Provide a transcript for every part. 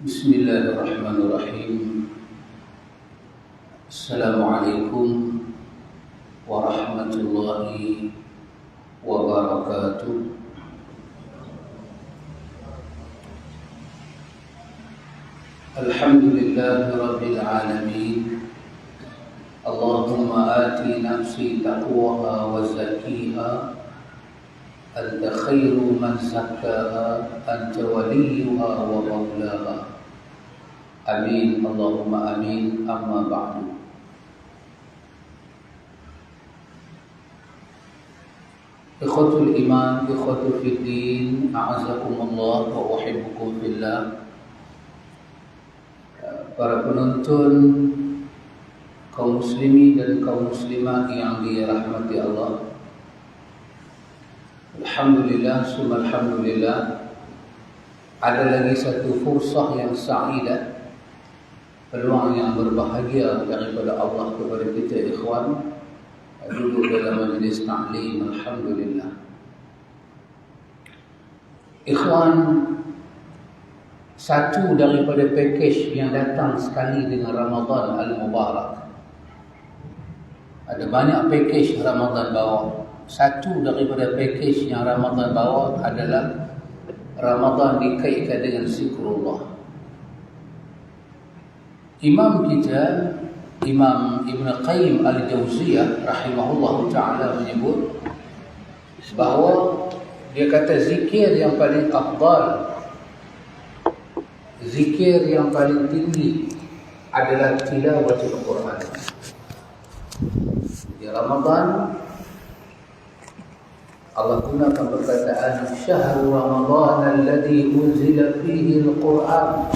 Bismillahirrahmanirrahim. Assalamualaikum warahmatullahi wabarakatuh. Alhamdulillahi rabbil alamin. Allahumma ati nafsi taqwaha wa zakkiha anta khairu man zakkaha anta waliyuha wa maulaha. Amin, Allahumma amin, amma ba'du. Ikhwatul iman, ikhwatul fiddin, a'azakumullah wa uhibbukum fillah. Para penonton, kaum muslimin dan kaum muslimah yang dirahmati Allah, alhamdulillah, summa alhamdulillah, ada lagi satu fursah yang sa'idah, peluang yang berbahagia daripada Allah kepada kita ikhwan, duduk dalam majlis ta'lim. Alhamdulillah ikhwan, satu daripada pakej yang datang sekali dengan Ramadan Al-Mubarak. Ada banyak pakej Ramadan bawa. Satu daripada pakej yang Ramadan bawa adalah Ramadan dikaitkan dengan zikrullah. Imam kita, Imam Ibn Qayyim Al-Jauziyah rahimahullah ta'ala menyebut bahawa dia kata zikir yang paling afdal, zikir yang paling tinggi adalah tilawatul Quran. Di Ramadan Allah gunakan perkataan syahrul Ramadan alladhi unzila fihi al-Quran.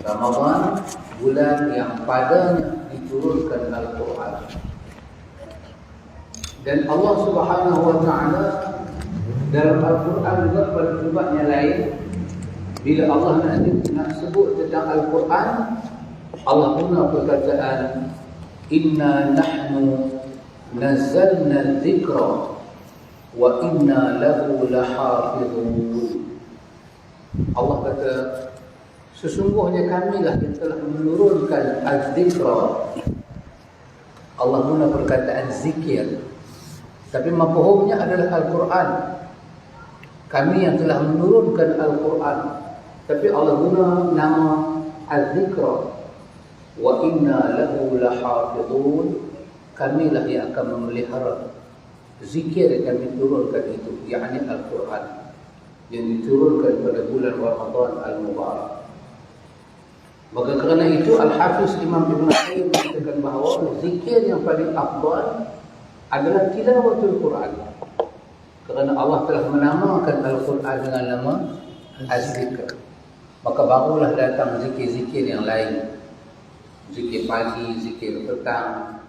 Ramadan, bulan yang padanya diturunkan Al-Quran. Dan Allah Subhanahu wa ta'ala dalam Al-Quran juga pada tempatnya lain, bila Allah nak sebut tentang Al-Quran, Allah guna perkataan inna nahnu nazzalna dzikra wa inna lahu lahafizun. Allah kata, sesungguhnya kamilah yang telah menurunkan az-zikra. Allah guna perkataan zikir, tapi mafhumnya adalah Al-Quran. Kami yang telah menurunkan Al-Quran, tapi Allah guna nama az-zikra. Wa inna lahu lahafizun. Kamilah yang akan memelihara zikir yang kami turunkan itu, yakni Al-Quran yang diturunkan pada bulan Ramadan Al-Mubarak. Maka kerana itu Al-Hafiz Imam Ibn Qayyim mengatakan bahawa zikir yang paling afdal adalah tilawatul Quran. Kerana Allah telah menamakan Al-Quran dengan nama Az-Zikr. Maka barulah datang zikir-zikir yang lain. Zikir pagi, zikir petang,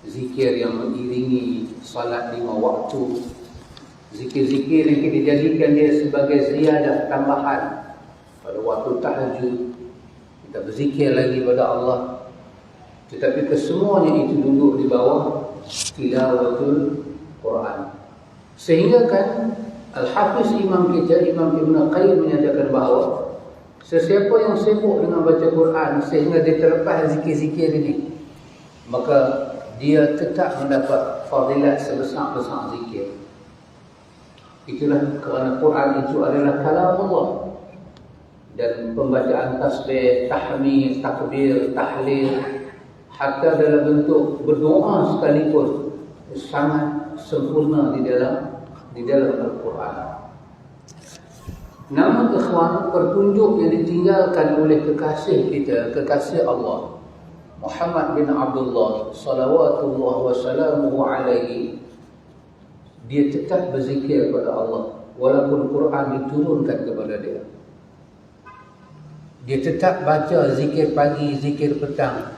zikir yang mengiringi salat 5 waktu, zikir-zikir yang kita jadikan dia sebagai ziyadah tambahan pada waktu tahajud. Kita berzikir lagi pada Allah. Tetapi kesemuanya itu duduk di bawah tilawatul Quran. Sehingga kan Al-Hafiz Imam kita, Imam Ibn Qayyim menyatakan bahawa sesiapa yang sibuk dengan baca Quran sehingga dia terlepas zikir-zikir ini, maka dia tetap mendapat fadilat sebesar-besar zikir. Itulah kerana Quran itu adalah kalam Allah. Dan pembacaan tasbih, tahmid, takbir, tahlil, hatta dalam bentuk berdoa sekalipun sangat sempurna di dalam Al-Quran. Namun ikhwan, pertunjuk yang ditinggalkan oleh kekasih kita, kekasih Allah Muhammad bin Abdullah salawatullah wa salamuhu alaihi, dia tetap berzikir kepada Allah walaupun Quran diturunkan kepada dia. Dia tetap baca zikir pagi, zikir petang,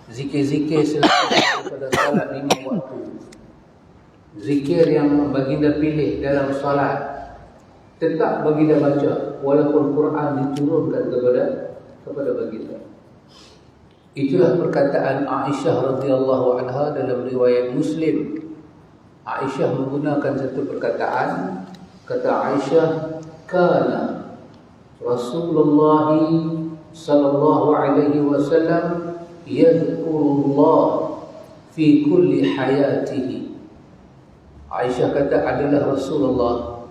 zikir-zikir selepas daripada salat 5 waktu, zikir yang baginda pilih dalam salat, tetap baginda baca walaupun Quran diturunkan kepada baginda. Itulah perkataan Aisyah radhiyallahu anha dalam riwayat Muslim. Aisyah menggunakan satu perkataan, kata Aisyah, kana Rasulullah sallallahu alaihi wasallam yadhkurullah fi kulli hayatihi. Aisyah kata adalah Rasulullah,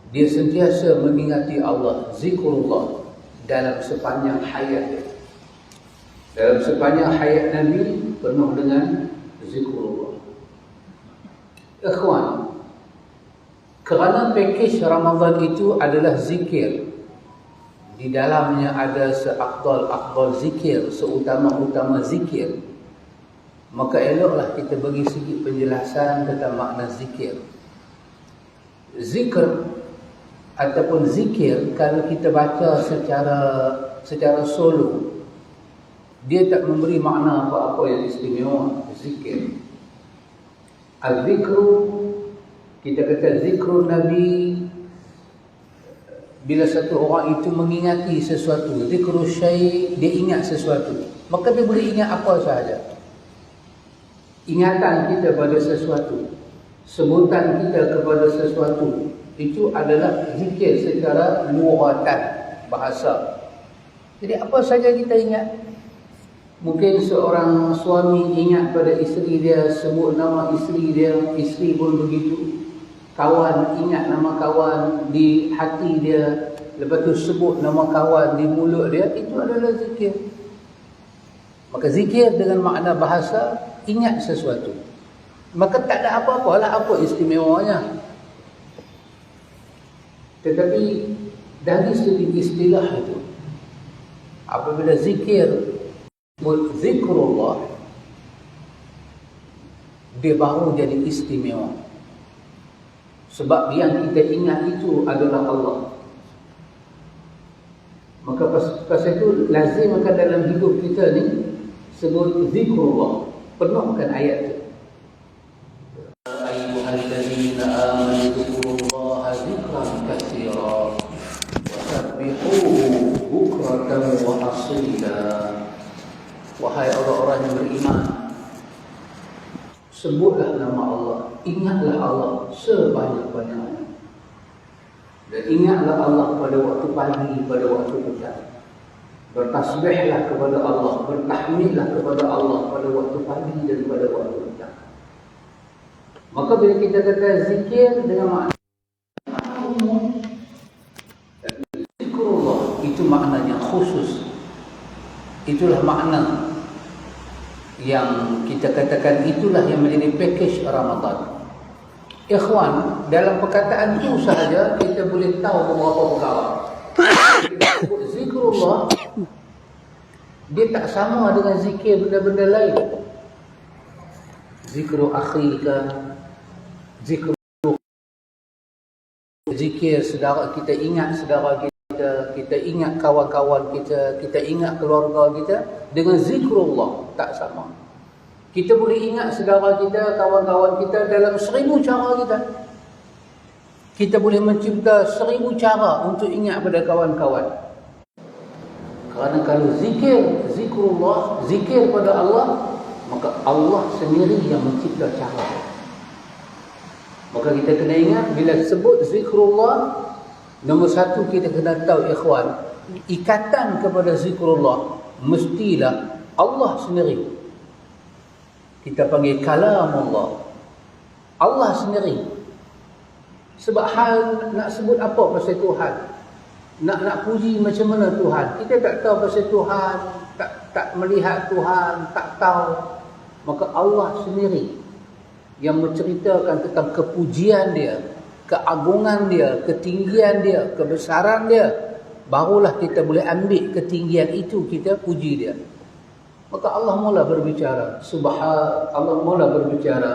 dia sentiasa mengingati Allah, zikrullah, dalam sepanjang hayat dia. Dalam sepanjang hayat Nabi penuh dengan zikrullah. Ikhwan, kerana pakej Ramadan itu adalah zikir, di dalamnya ada seafdal-afdal zikir, seutama-utama zikir, maka eloklah kita bagi sedikit penjelasan tentang makna zikir. Zikr ataupun zikir, kalau kita baca secara solo, dia tak memberi makna apa-apa yang istimewa. Zikir, al-zikru, kita kata zikrul Nabi, bila satu orang itu mengingati sesuatu, zikrul syai', dia ingat sesuatu, maka dia boleh ingat apa sahaja. Ingatan kita pada sesuatu, sebutan kita kepada sesuatu, itu adalah zikir secara lughatan, bahasa. Jadi apa saja kita ingat. Mungkin seorang suami ingat pada isteri dia, sebut nama isteri dia, isteri pun begitu. Kawan ingat nama kawan di hati dia, lepas tu sebut nama kawan di mulut dia, itu adalah zikir. Maka zikir dengan makna bahasa, ingat sesuatu. Maka tak ada apa-apalah apa istimewanya. Tetapi dari segi istilah itu, apabila zikir, zikrullah, dia baru jadi istimewa. Sebab yang kita ingat itu adalah Allah. Maka pasal itu lazim akan dalam hidup kita ni sebut zikrullah. Penuhkan ayat itu. Ayyuhallazina amanu dzkurullaha dzikran katsira wa sabbihuhu bukratan wa asila. Wahai orang-orang yang beriman, sebutlah nama Allah, ingatlah Allah sebanyak-banyaknya. Dan ingatlah Allah pada waktu pagi, pada waktu petang. Bertasbihlah kepada Allah, bertahmidlah kepada Allah pada waktu pagi dan pada waktu petang. Maka bila kita kata zikir dengan makna zikrullah, itu maknanya khusus. Itulah makna yang kita katakan, itulah yang menjadi pakej Ramadan. Ikhwan, dalam perkataan itu sahaja kita boleh tahu beberapa perkara. Kita sebut zikrullah, dia tak sama dengan zikir benda-benda lain. Zikru akhika, zikir saudara kita, ingat saudara kita, kita ingat kawan-kawan kita, kita ingat keluarga kita. Dengan zikrullah tak sama. Kita boleh ingat saudara kita, kawan-kawan kita dalam 1000 cara kita. Kita boleh mencipta 1000 cara untuk ingat pada kawan-kawan. Kerana kalau zikrullah, zikir pada Allah, maka Allah sendiri yang mencipta cara. Maka kita kena ingat, bila sebut zikrullah, nombor satu kita kena tahu ikhwan, ikatan kepada zikrullah mestilah Allah sendiri. Kita panggil kalam Allah, Allah sendiri. Sebab hal nak sebut apa pasal Tuhan, nak puji macam mana Tuhan, kita tak tahu pasal Tuhan, tak melihat Tuhan, tak tahu. Maka Allah sendiri yang menceritakan tentang kepujian dia, keagungan dia, ketinggian dia, kebesaran dia, barulah kita boleh ambil ketinggian itu, kita puji dia. Maka Allah mula berbicara, Allah mula berbicara,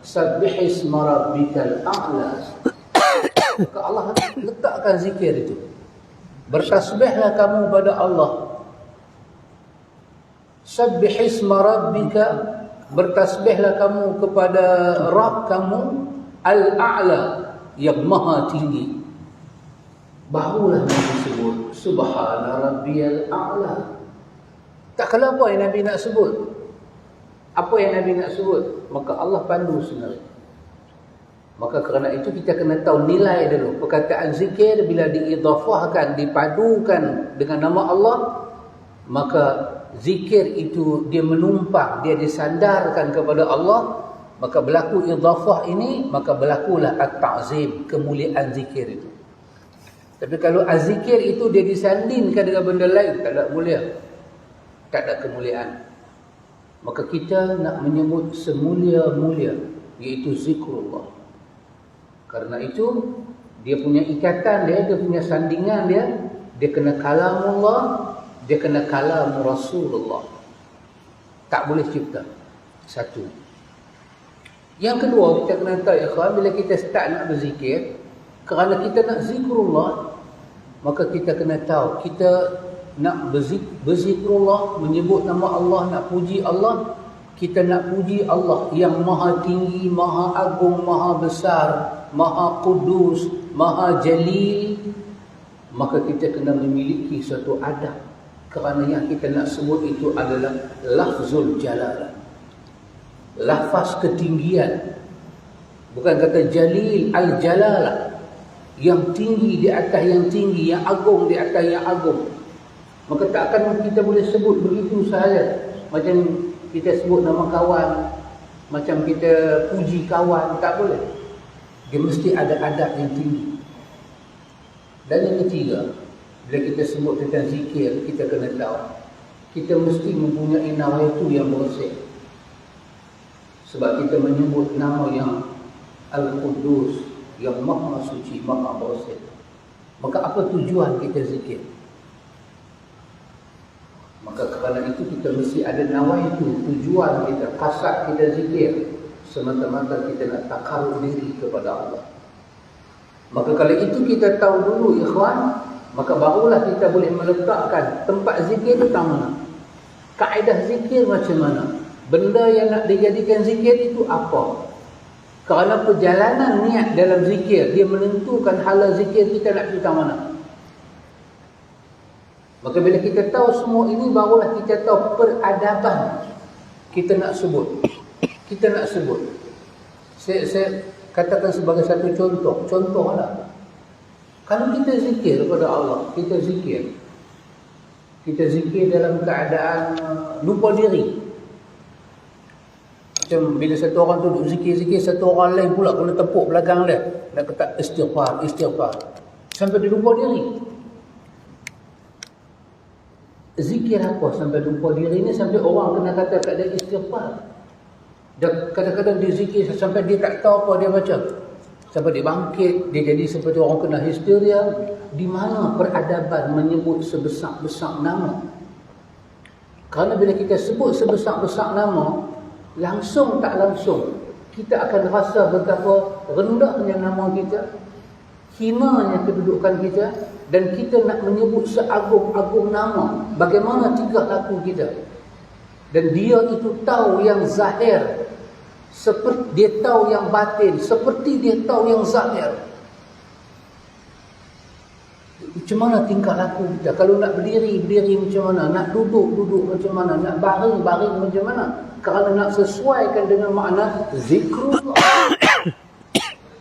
sabbihisma rabbikal a'la. Maka Allah letakkan zikir itu. Bertasbihlah kamu pada Allah. Sabbihisma rabbika, bertasbihlah kamu kepada Rabb kamu al-a'la, yang maha tinggi. Barulah Nabi sebut subhana rabbiyal a'la. Tak kala apa yang Nabi nak sebut. Apa yang Nabi nak sebut, maka Allah pandu sendiri. Maka kerana itu kita kena tahu nilai dulu. Perkataan zikir bila diidhafahkan, dipadukan dengan nama Allah, maka zikir itu dia menumpang, dia disandarkan kepada Allah. Maka berlaku idhafah ini, maka berlakulah at-ta'zim, kemuliaan zikir itu. Tapi kalau az-zikir itu dia disandingkan dengan benda lain, tak ada mulia, tak ada kemuliaan. Maka kita nak menyebut semulia-mulia, iaitu zikrullah. Karena itu dia punya ikatan dia punya sandingan dia kena kalamullah, dia kena kalam Rasulullah. Tak boleh cipta. Satu. Yang kedua, kita kena tahu ikhwan, bila kita start nak berzikir, kerana kita nak zikrullah, maka kita kena tahu kita nak berzikrullah, menyebut nama Allah, nak puji Allah. Kita nak puji Allah yang maha tinggi, maha agung, maha besar, maha kudus, maha jalil. Maka kita kena memiliki suatu adab. Kerana yang kita nak sebut itu adalah lafzul jalalah, lafaz ketinggian. Bukan kata jalil, al-jalalah, yang tinggi di atas yang tinggi, yang agung di atas yang agung. Maka tak akan kita boleh sebut begitu sahaja. Macam kita sebut nama kawan, macam kita puji kawan, tak boleh. Dia mesti ada adab yang tinggi. Dan yang ketiga, bila kita sebut tentang zikir, kita kena tahu kita mesti mempunyai nawaitu yang bersih. Sebab kita menyebut nama yang Al-Qudus, yang maha suci, maha bersih. Maka apa tujuan kita zikir? Maka kerana itu kita mesti ada nawaitu, tujuan kita, kasat kita zikir, semata-mata kita nak takarrub diri kepada Allah. Maka kalau itu kita tahu dulu ikhwan, maka barulah kita boleh meletakkan tempat zikir itu tak mana, kaedah zikir macam mana, benda yang nak dijadikan zikir itu apa. Kerana perjalanan niat dalam zikir, dia menentukan hala zikir kita nak pergi ke mana. Maka bila kita tahu semua ini, barulah kita tahu peradaban kita nak sebut. Kita nak sebut. Saya katakan sebagai satu contoh. Contohlah. Kalau kita zikir kepada Allah, kita zikir dalam keadaan lupa diri. Macam bila satu orang tu duduk zikir-zikir, satu orang lain pula kena tepuk belakang dia, nak kata istighfar, istighfar, sampai dia lupa diri. Zikir apa sampai lupa diri ni, sampai orang kena kata kat dia istighfar. Dan kadang-kadang dia zikir sampai dia tak tahu apa dia baca. Sampai dia bangkit, dia jadi seperti orang kena histeria. Di mana peradaban menyebut sebesar-besar nama? Kerana bila kita sebut sebesar-besar nama, langsung tak langsung kita akan rasa betapa rendahnya nama kita, hinanya kedudukan kita, dan kita nak menyebut seagung-agung nama, bagaimana tingkah laku kita. Dan dia itu tahu yang zahir, seperti dia tahu yang batin, seperti dia tahu yang zahir. Macam mana tingkah laku kita? Kalau nak berdiri macam mana? Nak duduk macam mana? Nak baring macam mana? Kerana nak sesuaikan dengan makna zikrullah.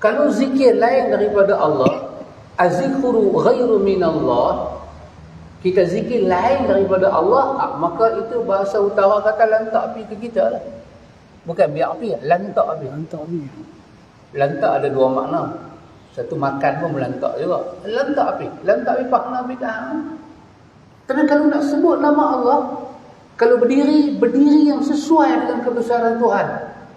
Kalau zikir lain daripada Allah, az-zikru ghairu minallah, kita zikir lain daripada Allah, maka itu bahasa utara kata lantak api ke kita lah. Bukan biar api, lantak api. Lantak ada dua makna. Satu makan pun melantak juga. Lantak api. Lantak api pakna bid'ah. Tapi kalau nak sebut nama Allah, kalau berdiri yang sesuai dengan kebesaran Tuhan.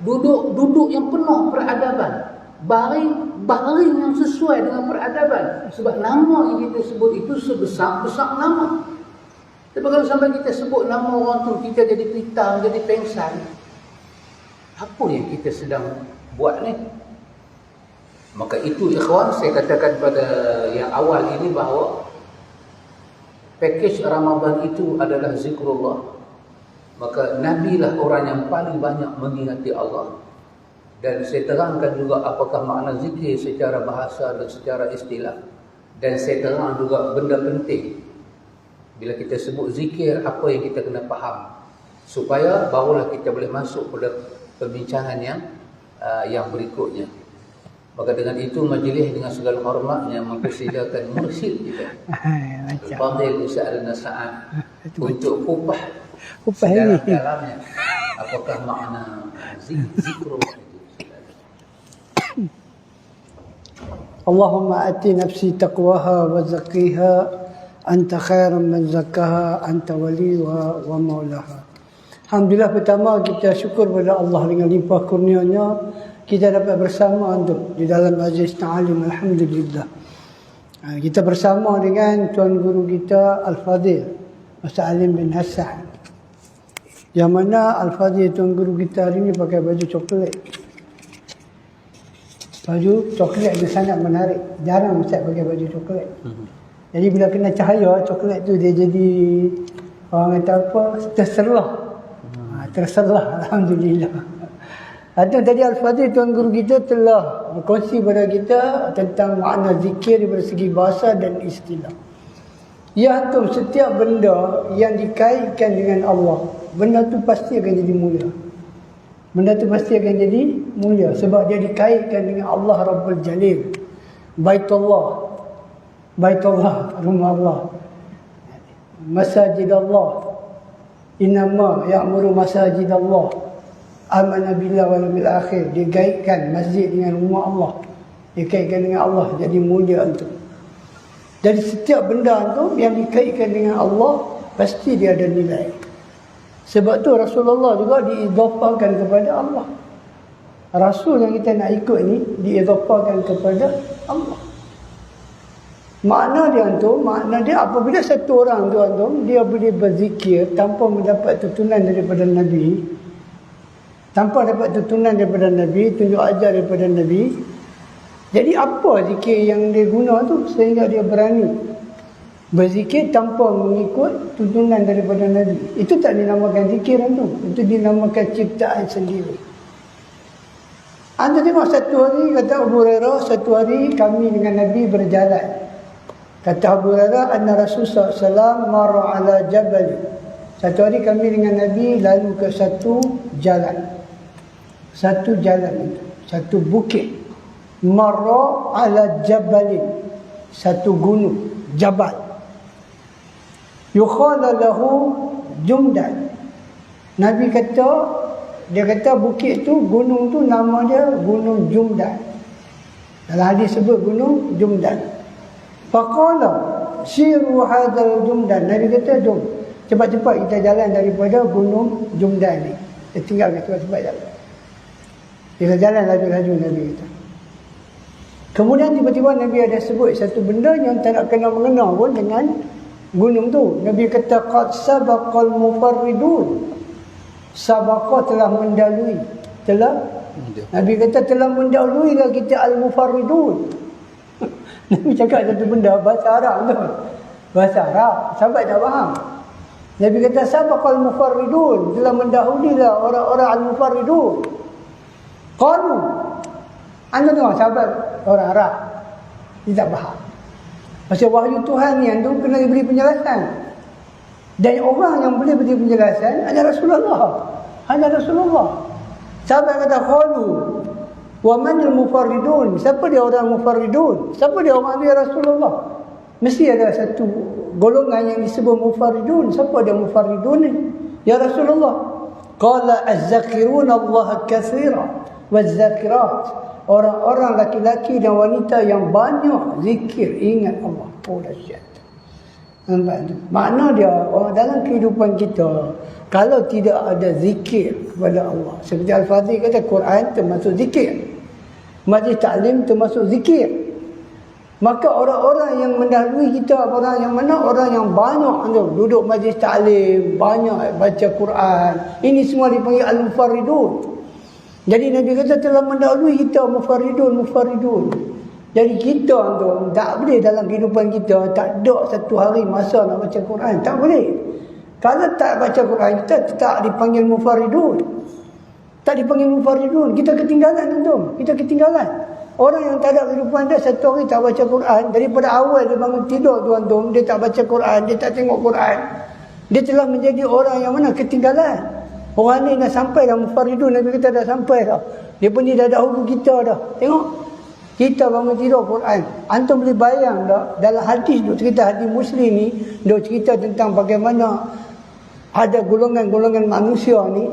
Duduk yang penuh peradaban. Baring yang sesuai dengan peradaban. Sebab nama yang kita sebut itu sebesar-besar nama. Tapi kalau sampai kita sebut nama orang tu, kita jadi pitam, jadi pengsan, apa yang kita sedang buat ni? Maka itu ikhwan, saya katakan pada yang awal ini bahawa pakej Ramadan itu adalah zikrullah. Maka Nabi lah orang yang paling banyak mengingati Allah. Dan saya terangkan juga apakah makna zikir secara bahasa dan secara istilah. Dan saya terang juga benda penting. Bila kita sebut zikir, apa yang kita kena faham. Supaya barulah kita boleh masuk pada perbincangan yang berikutnya. Maka dengan itu majlis dengan segala hormatnya mempersilakan mursyid kita Al-Fadhil Ustaz Al-Nasa'ad untuk kupah ini. dalamnya apakah makna zikrullah itu. Allahumma ati nafsi taqwaha wa zakkiha anta khairan man zakkaha anta waliha wa maulaha. Alhamdulillah, pertama kita syukur kepada Allah dengan limpah kurnianya kita dapat bersama untuk di dalam majlis ta'alim. Alhamdulillah. Kita bersama dengan tuan guru kita Al-Fadhil Ustaz Alim bin Hassan, yang mana Al-Fadhil tuan guru kita hari ini pakai baju coklat. Baju coklat dia sangat menarik. Jarang Ustaz pakai baju coklat. Jadi bila kena cahaya coklat tu dia jadi orang kata apa, terserlah. Alhamdulillah. Ada tadi Al-Fadhil tuan guru kita telah berkongsi kepada kita tentang makna zikir dari segi bahasa dan istilah. Ya tu, setiap benda yang dikaitkan dengan Allah, benda tu pasti akan jadi mulia. Benda tu pasti akan jadi mulia sebab dia dikaitkan dengan Allah Rabbul Jalil. Baitullah, rumah Allah. Masajid Allah. Innama ya'muru masajid Allah. Amana billah wal yawmil akhir. Dikaitkan masjid dengan rumah Allah. Dikaitkan dengan Allah, jadi mulia itu. Jadi setiap benda tu yang dikaitkan dengan Allah pasti dia ada nilai. Sebab tu Rasulullah juga diidhafakan kepada Allah. Rasul yang kita nak ikut ni diidhafakan kepada Allah. Makna dia apabila satu orang tu dia boleh berzikir tanpa mendapat tuntunan daripada Nabi, tunjuk ajar daripada Nabi. Jadi apa zikir yang dia guna tu sehingga dia berani berzikir tanpa mengikut tuntunan daripada Nabi? Itu tak dinamakan zikiran tu. Itu dinamakan ciptaan sendiri. Anda tengok satu hari, kata Abu Hurairah, satu hari kami dengan Nabi berjalan. Kata Abu Hurairah, anna Rasulullah SAW marra ala jabal. Satu hari kami dengan Nabi lalu ke satu jalan. Satu bukit. Marra ala jabalin, satu gunung, jabal. Yukhala lahu Jumdan. Nabi dia kata bukit tu, gunung tu nama dia Gunung Jumdan. Dalam hadis sebut Gunung Jumdan. Faqala siru hadzal Jumdan. Nabi kata, jom cepat-cepat kita jalan daripada Gunung Jumdan ni. Kita tinggalkan, cepat-cepat jalan. Kita jalan laju-laju, Nabi kata. Kemudian tiba-tiba Nabi ada sebut satu benda yang tak nak kena-mengena pun dengan gunung tu. Nabi kata, qad sabaqal mufarridun. Sabaqa telah mendahului. Nabi kata telah mendahului lah kita al-mufarridun. Nabi cakap satu benda bahasa Arab tu. Bahasa Arab, sahabat tak faham. Nabi kata sabaqal mufarridun, telah mendahului lah orang-orang al-mufarridun. Qalu, anda tengok sahabat orang Arab, dia tak faham. Pasal wahyu Tuhan ni tu kena diberi penjelasan. Dan orang yang boleh beri penjelasan adalah Rasulullah. Sahabat kata, qalu wa manil mufarridun. Siapa dia orang mufarridun? Siapa dia orang dia Rasulullah? Mesti ada satu golongan yang disebut mufarridun. Siapa dia mufarridun ni? Ya Rasulullah. Qala az-zakiruna Allah katsira waz-zakirat. Orang-orang laki-laki dan wanita yang banyak zikir, ingat Allah. Oh, dahsyat. Makna dia, dalam kehidupan kita, kalau tidak ada zikir kepada Allah, seperti Al-Fadhil kata, Quran termasuk zikir, majlis ta'lim termasuk zikir. Maka orang-orang yang mendahului kita, orang yang mana? Orang yang banyak duduk majlis ta'lim, banyak baca Quran. Ini semua dipanggil al-mufarridun. Jadi Nabi kata telah mendahului kita mufarridun. Jadi kita tu tak boleh dalam kehidupan kita tak ada satu hari masa nak baca Quran. Tak boleh. Kalau tak baca Quran, kita tak dipanggil mufarridun. Kita ketinggalan tu. Orang yang tak ada kehidupan dia satu hari tak baca Quran, daripada awal dia bangun tidur tuan-tuan, dia tak baca Quran, dia tak tengok Quran, dia telah menjadi orang yang mana ketinggalan. Orang ni dah sampai dah mufarridun, Nabi kata dah sampai dah. Dia pun ni dah dahulu kita dah. Tengok. Kita bangun tidur Quran. Antum boleh bayang tak? Dalam hadis duk cerita, hadis Muslim ni duk cerita tentang bagaimana ada golongan-golongan manusia ni,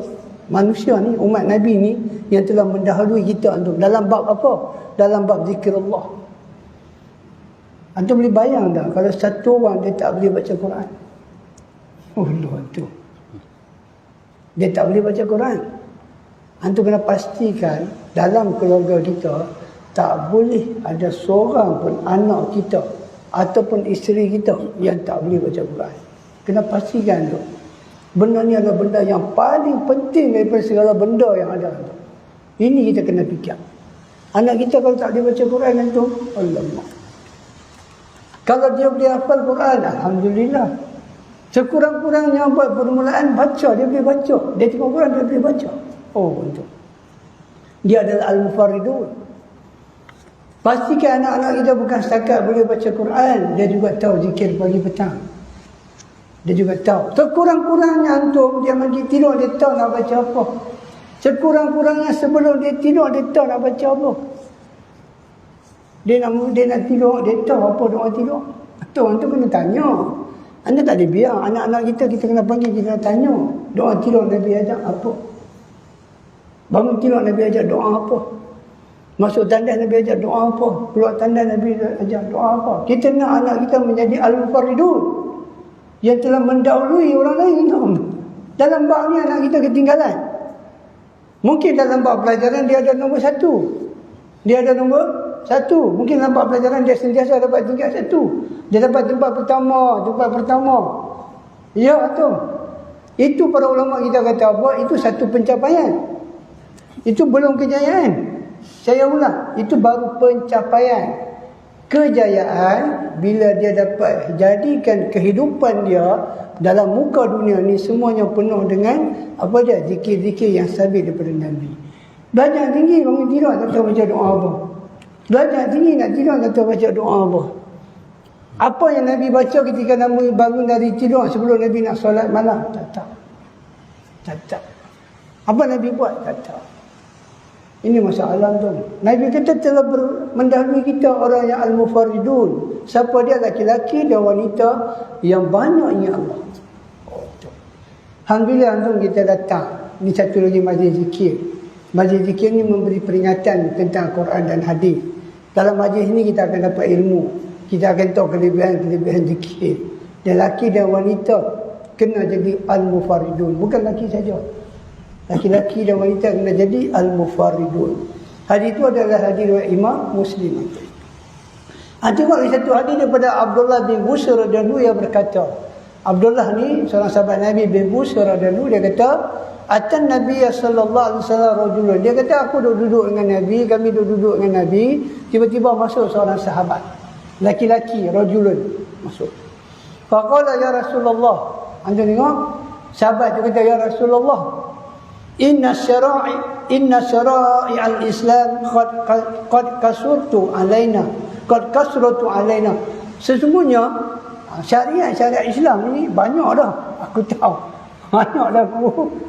umat Nabi ni yang telah mendahului kita antum. Dalam bab apa? Dalam bab zikrullah. Antum boleh bayang tak kalau satu orang dia tak boleh baca Quran? Allah tu. Dia tak boleh baca Quran. Antum kena pastikan dalam keluarga kita tak boleh ada seorang pun anak kita ataupun isteri kita yang tak boleh baca Quran. Kena pastikan tu. Benda ni adalah benda yang paling penting daripada segala benda yang ada tu. Ini kita kena fikir. Anak kita kalau tak boleh baca Quran tu, alamak. Kalau dia boleh hafal Quran, alhamdulillah. Sekurang-kurangnya buat permulaan baca, dia boleh baca. Dia tengok Quran, dia boleh baca. Oh, betul. Dia adalah al-mufarridun. Pastikan anak-anak kita bukan setakat boleh baca Quran, dia juga tahu zikir pagi petang. Dia juga tahu. Sekurang-kurangnya antum, dia mandi tidur, dia tahu nak baca apa. Sekurang-kurangnya sebelum dia tidur, dia tahu nak baca apa. Dia nak tidur, dia tahu apa doa tidur. Tu antum kena tanya. Anda tak ada biar. Anak-anak kita kena panggil, kita kena tanya. Doa tidur Nabi ajak apa? Bangun tidur Nabi ajak doa apa? Masuk tandas Nabi ajak doa apa? Keluar tandas Nabi ajak doa apa? Kita nak anak kita menjadi al-mufarridun yang telah mendahului orang lain. Dalam bab ni anak kita ketinggalan. Mungkin dalam bab pelajaran dia ada nombor 1. Dia ada nombor 1. Mungkin dalam bab pelajaran dia sentiasa dapat tingkat 1. Dia dapat tempat pertama. Ya tu. Itu para ulama kita kata apa? Itu satu pencapaian. Itu belum kejayaan. Saya ulang, itu baru pencapaian. Kejayaan bila dia dapat jadikan kehidupan dia dalam muka dunia ni semuanya penuh dengan apa dia? Zikir-zikir yang sabit daripada Nabi. Belajar tinggi bangun tidur tak tahu baca doa apa. Belajar tinggi nak tidur tak tahu baca doa apa. Apa yang Nabi baca ketika Nabi bangun dari tidur sebelum Nabi nak solat malam? Tak tahu. Apa Nabi buat? Tak tahu. Ini masalah tu. Nabi kata telah mendahului kita orang yang al-mufarridun. Siapa dia? Laki-laki dan wanita yang banyak ingat Allah. Alhamdulillah antum kita datang. Ini satu lagi majlis zikir. Majlis zikir ni memberi peringatan tentang Quran dan hadis. Dalam majlis ni kita akan dapat ilmu. Kita akan tahu kelebihan zikir. Dan laki dan wanita kena jadi al-mufarridun. Bukan laki saja. Laki-laki dan wanita kena jadi al-mufarridun. Hadis itu adalah hadis riwayat Imam Muslim. Tengok satu hadis daripada Abdullah bin Busr radhiyallahu yang berkata, Abdullah ni seorang sahabat Nabi bin Busr radhiyallahu, dia kata, "Atan Nabi sallallahu alaihi wasallam rajulun." Dia kata aku duduk dengan Nabi, kami duduk dengan Nabi, tiba-tiba masuk seorang sahabat. Laki-laki rajulun masuk. Faqala ya Rasulullah. Anda tengok sahabat dia kata, "Ya Rasulullah, Inna syara'i al-Islam qad kasratu alaina. Sesungguhnya syariat Islam ni banyak dah. Aku tahu. Banyak dah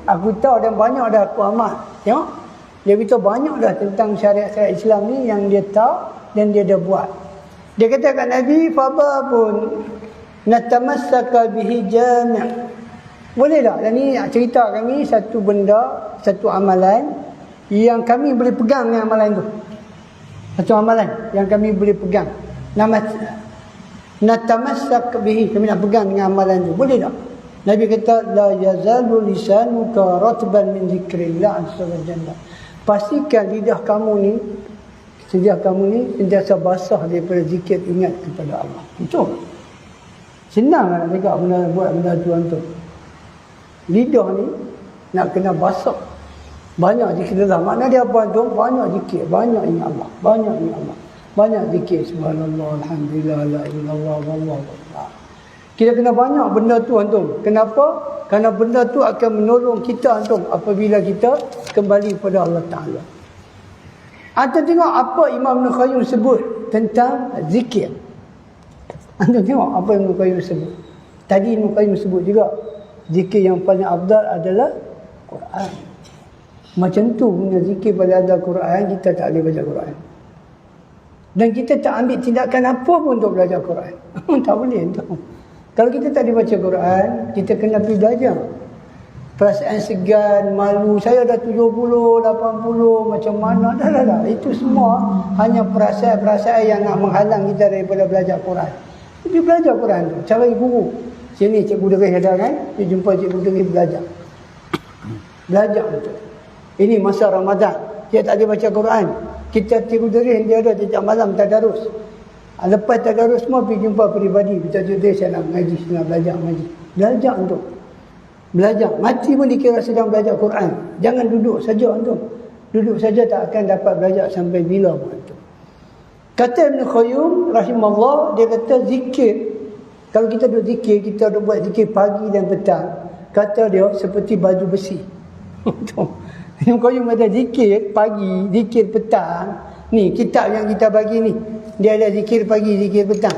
aku tahu dan banyak dah aku amal. Tengok. Dia beritahu banyak dah tentang syariat Islam ni yang dia tahu dan dia dah buat. Dia kata kat Nabi, "Fababun natamassaka bihi jami'." Boleh tak? Dan ni cerita kami satu benda, satu amalan yang kami boleh pegang dengan amalan tu. Satu amalan yang kami boleh pegang. Nama natamassak bihi, kami nak pegang dengan amalan tu. Boleh tak? Nabi kata, "La yazalu lisanuka ratban min zikrillah azza wa jalla." Pastikan lidah kamu ni sentiasa basah daripada zikir ingat kepada Allah. Itu. Senang nak cakap buat benda tu antum. Lidah ni nak kena basah. Banyak zikir Allah. Makna dia apa tu? Banyak zikir, banyak ingat Allah, banyak zikir subhanallah, alhamdulillah, la ilallah, wallahu akbar. Kita kena banyak benda tu antum. Kenapa? Kerana benda tu akan menolong kita antum apabila kita kembali kepada Allah Taala. Antum tengok apa Imam Ibn Qayyim sebut tentang zikir. Antum tengok apa Ibn Qayyim sebut. Tadi Ibn Qayyim sebut juga zikir yang paling afdal adalah Quran. Macam tu punya zikir pada ada Quran, kita tak boleh baca Quran. Dan kita tak ambil tindakan apa pun untuk belajar Quran. Tak boleh tu. Kalau kita tak dibaca Quran, kita kena pergi belajar. Perasaan segan, malu, saya dah 70, 80, macam mana, dah. Itu semua hanya perasaan-perasaan yang nak menghalang kita daripada belajar Quran. Pergi belajar Quran tu, cari guru. Sini Cikgu Deris ada kan, pergi jumpa Cikgu Deris belajar. Belajar betul. Ini masa Ramadan, dia tak ada baca Quran. Kita Cikgu Deris dia ada setiap malam tadarus. Lepas tadarus semua pergi jumpa peribadi, Cikgu Deris saya nak mengaji, saya nak belajar mengaji. Belajar untuk belajar, mati pun dikira sedang belajar Quran. Jangan duduk saja antum. Duduk saja tak akan dapat belajar sampai bila pun antum. Kata Ibn Qayyum rahimahullah, dia kata zikir, kalau kita duduk zikir, kita duduk buat zikir pagi dan petang, kata dia seperti baju besi. Ibn Qayyum ada zikir pagi, zikir petang. Ni kitab yang kita bagi ni, dia ada zikir pagi, zikir petang.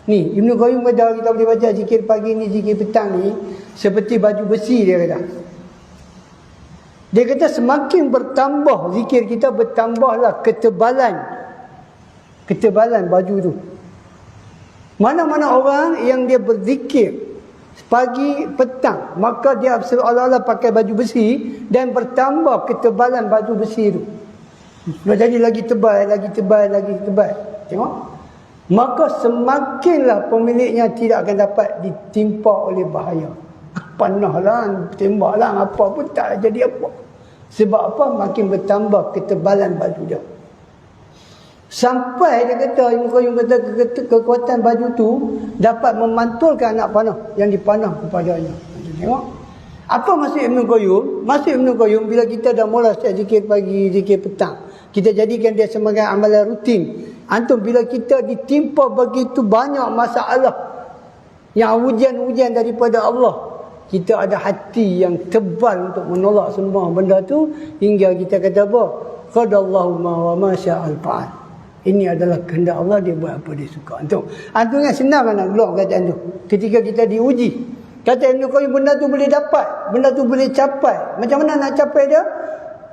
Ni Ibn Qayyum kata kita boleh baca zikir pagi ni, zikir petang ni seperti baju besi, dia kata. Dia kata semakin bertambah zikir kita, bertambahlah ketebalan baju tu. Mana-mana orang yang dia berzikir pagi petang, maka dia seolah-olah pakai baju besi dan bertambah ketebalan baju besi tu. Dia jadi lagi tebal, lagi tebal, lagi tebal. Tengok. Maka semakinlah pemiliknya tidak akan dapat ditimpa oleh bahaya. Panahlah, tembaklah, apa pun tak jadi apa. Sebab apa? Makin bertambah ketebalan baju dia. Sampai dia kata, Ibn Qayyum kata kekuatan baju tu dapat memantulkan anak panah yang dipanah kepadanya. Tengok. Apa maksud Ibn Qayyum? Maksud Ibn Qayyum, bila kita dah mula zikir pagi, zikir petang, kita jadikan dia sebagai amalan rutin. Antum bila kita ditimpa begitu banyak masalah yang ujian-ujian daripada Allah, kita ada hati yang tebal untuk menolak semua benda tu, hingga kita kata apa? Qadallahu ma wa sya'al fa'al. Ini adalah kehendak Allah, dia buat apa dia suka. Antum yang senang nak keluar kataan tu ketika kita diuji. Kata Ibn Qayyim, benda tu boleh dapat, benda tu boleh capai. Macam mana nak capai dia?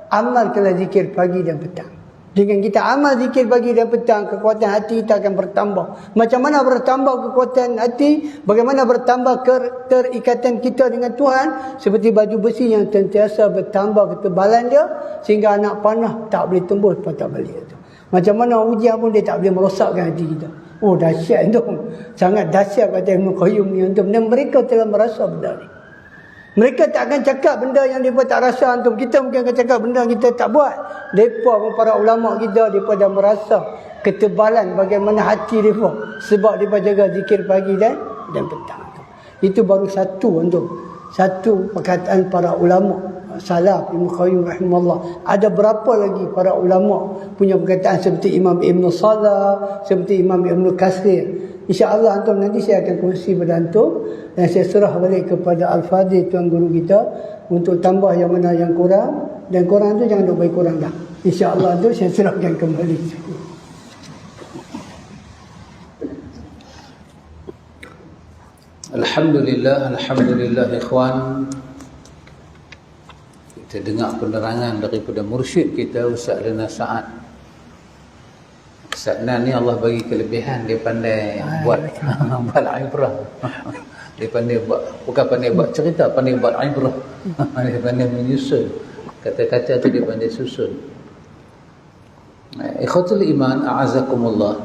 Amalkanlah zikir pagi dan petang. Dengan kita amal zikir pagi dan petang, kekuatan hati kita akan bertambah. Macam mana bertambah kekuatan hati? Bagaimana bertambah keterikatan kita dengan Tuhan? Seperti baju besi yang sentiasa bertambah ketebalan dia, sehingga anak panah tak boleh tembus patah balik itu. Macam mana ujian pun dia tak boleh merosakkan hati kita. Oh, dahsyat tu. Sangat dahsyat kata Ibn Qayyum ni. Dan mereka telah merasa benda ni. Mereka tak akan cakap benda yang mereka tak rasa antum. Kita mungkin akan cakap benda yang kita tak buat. Mereka pun para ulama kita, mereka dah merasa ketebalan bagaimana hati mereka. Sebab mereka jaga zikir pagi dan petang. Itu baru satu antum. Satu perkataan para ulama salaf, Ibn Qayyum rahimahullah. Ada berapa lagi para ulama punya perkataan seperti Imam Ibn Salah, seperti Imam Ibn Katsir. InsyaAllah antum nanti saya akan kongsi pada antum, dan saya serah balik kepada Al-Fadhil tuan guru kita untuk tambah yang mana yang kurang, dan korang tu jangan duk bagi kurang dah. InsyaAllah tu saya serahkan kembali. Alhamdulillah ikhwan. Kita dengar penerangan daripada mursyid kita Ustaz Lana Sa'ad. Ustaz Nan ni Allah bagi kelebihan, dia pandai buat ibrah. Dia pandai buat, bukan pandai buat cerita, pandai buat ibrah. Dia pandai menyusun kata-kata tu, dia pandai susun. Ikhwatul iman, a'azakumullah.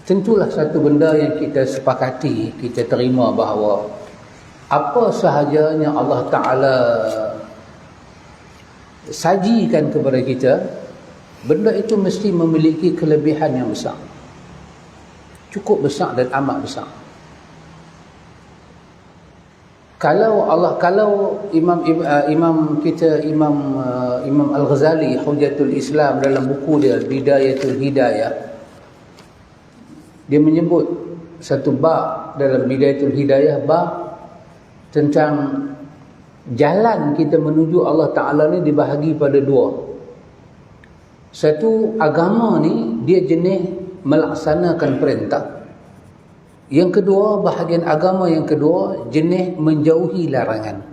Tentulah satu benda yang kita sepakati, kita terima bahawa apa sahajanya Allah Ta'ala sajikan kepada kita, benda itu mesti memiliki kelebihan yang besar, cukup besar dan amat besar. Kalau Imam Al-Ghazali Hujatul Islam dalam buku dia Bidayatul Hidayah, dia menyebut satu bab dalam Bidayatul Hidayah, bab tentang jalan kita menuju Allah Ta'ala ni dibahagi pada dua. Satu, agama ni dia jenis melaksanakan perintah. Yang kedua, bahagian agama yang kedua jenis menjauhi larangan.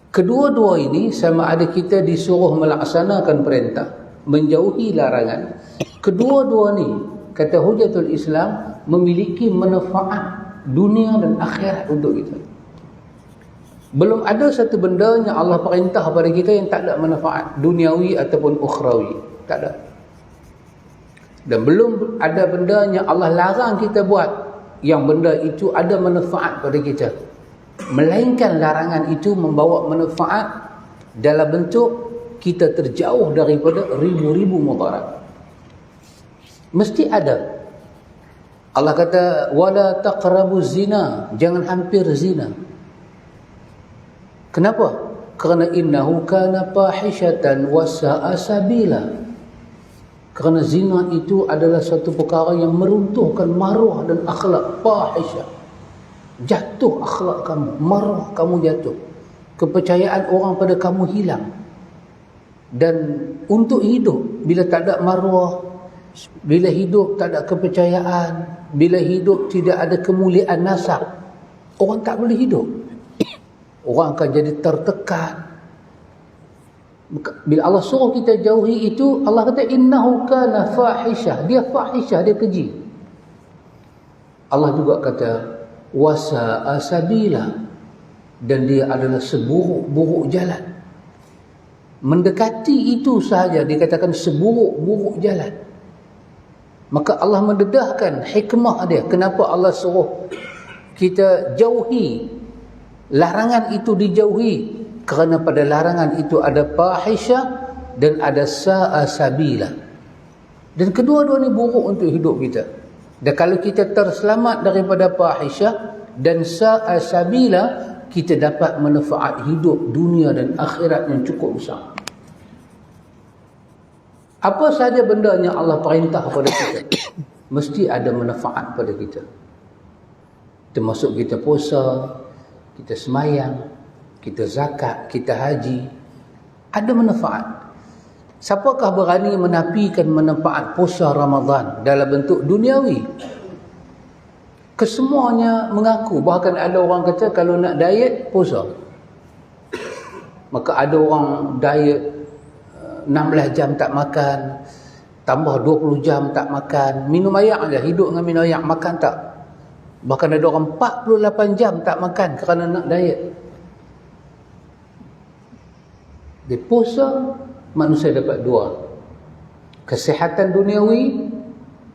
Kedua-dua ini sama ada kita disuruh melaksanakan perintah, menjauhi larangan. Kedua-dua ni, kata Hujatul Islam, memiliki manfaat dunia dan akhirat untuk kita. Belum ada satu benda yang Allah perintah kepada kita yang tak ada manfaat duniawi ataupun ukhrawi. Tak ada. Dan belum ada benda yang Allah larang kita buat yang benda itu ada manfaat pada kita. Melainkan larangan itu membawa manfaat dalam bentuk kita terjauh daripada ribu-ribu mudarat. Mesti ada. Allah kata wala taqrabuz zina, jangan hampir zina. Kenapa? Kerana innahu kana fahishatan wa sa'a sabila. Kerana zina itu adalah satu perkara yang meruntuhkan maruah dan akhlak. Fahisyah, jatuh akhlak kamu, maruah kamu jatuh, kepercayaan orang pada kamu hilang. Dan untuk hidup, bila tak ada maruah, bila hidup tak ada kepercayaan, bila hidup tidak ada kemuliaan nasab, orang tak boleh hidup. Orang akan jadi tertekan. Bila Allah suruh kita jauhi itu, Allah kata innahu kana fahisyah, dia fahisyah, dia keji. Allah juga kata wasa'a sabila, dan dia adalah seburuk-buruk jalan. Mendekati itu sahaja dikatakan seburuk-buruk jalan. Maka Allah mendedahkan hikmah dia kenapa Allah suruh kita jauhi larangan itu, dijauhi. Kerana pada larangan itu ada fahisyah dan ada sa'a sabila. Dan kedua-dua ni buruk untuk hidup kita. Dan kalau kita terselamat daripada fahisyah dan sa'a sabila, kita dapat manfaat hidup dunia dan akhirat yang cukup besar. Apa sahaja benda yang Allah perintah kepada kita, mesti ada manfaat pada kita. Termasuk kita puasa, kita semayang, kita zakat, kita haji, ada manfaat. Siapakah berani menafikan manfaat puasa Ramadan dalam bentuk duniawi? Kesemuanya mengaku. Bahkan ada orang kata kalau nak diet, puasa. Maka ada orang diet 16 jam tak makan, tambah 20 jam tak makan, minum air aja, hidup dengan minum air, makan tak. Bahkan ada orang 48 jam tak makan kerana nak diet. Di puasa, manusia dapat dua, kesihatan duniawi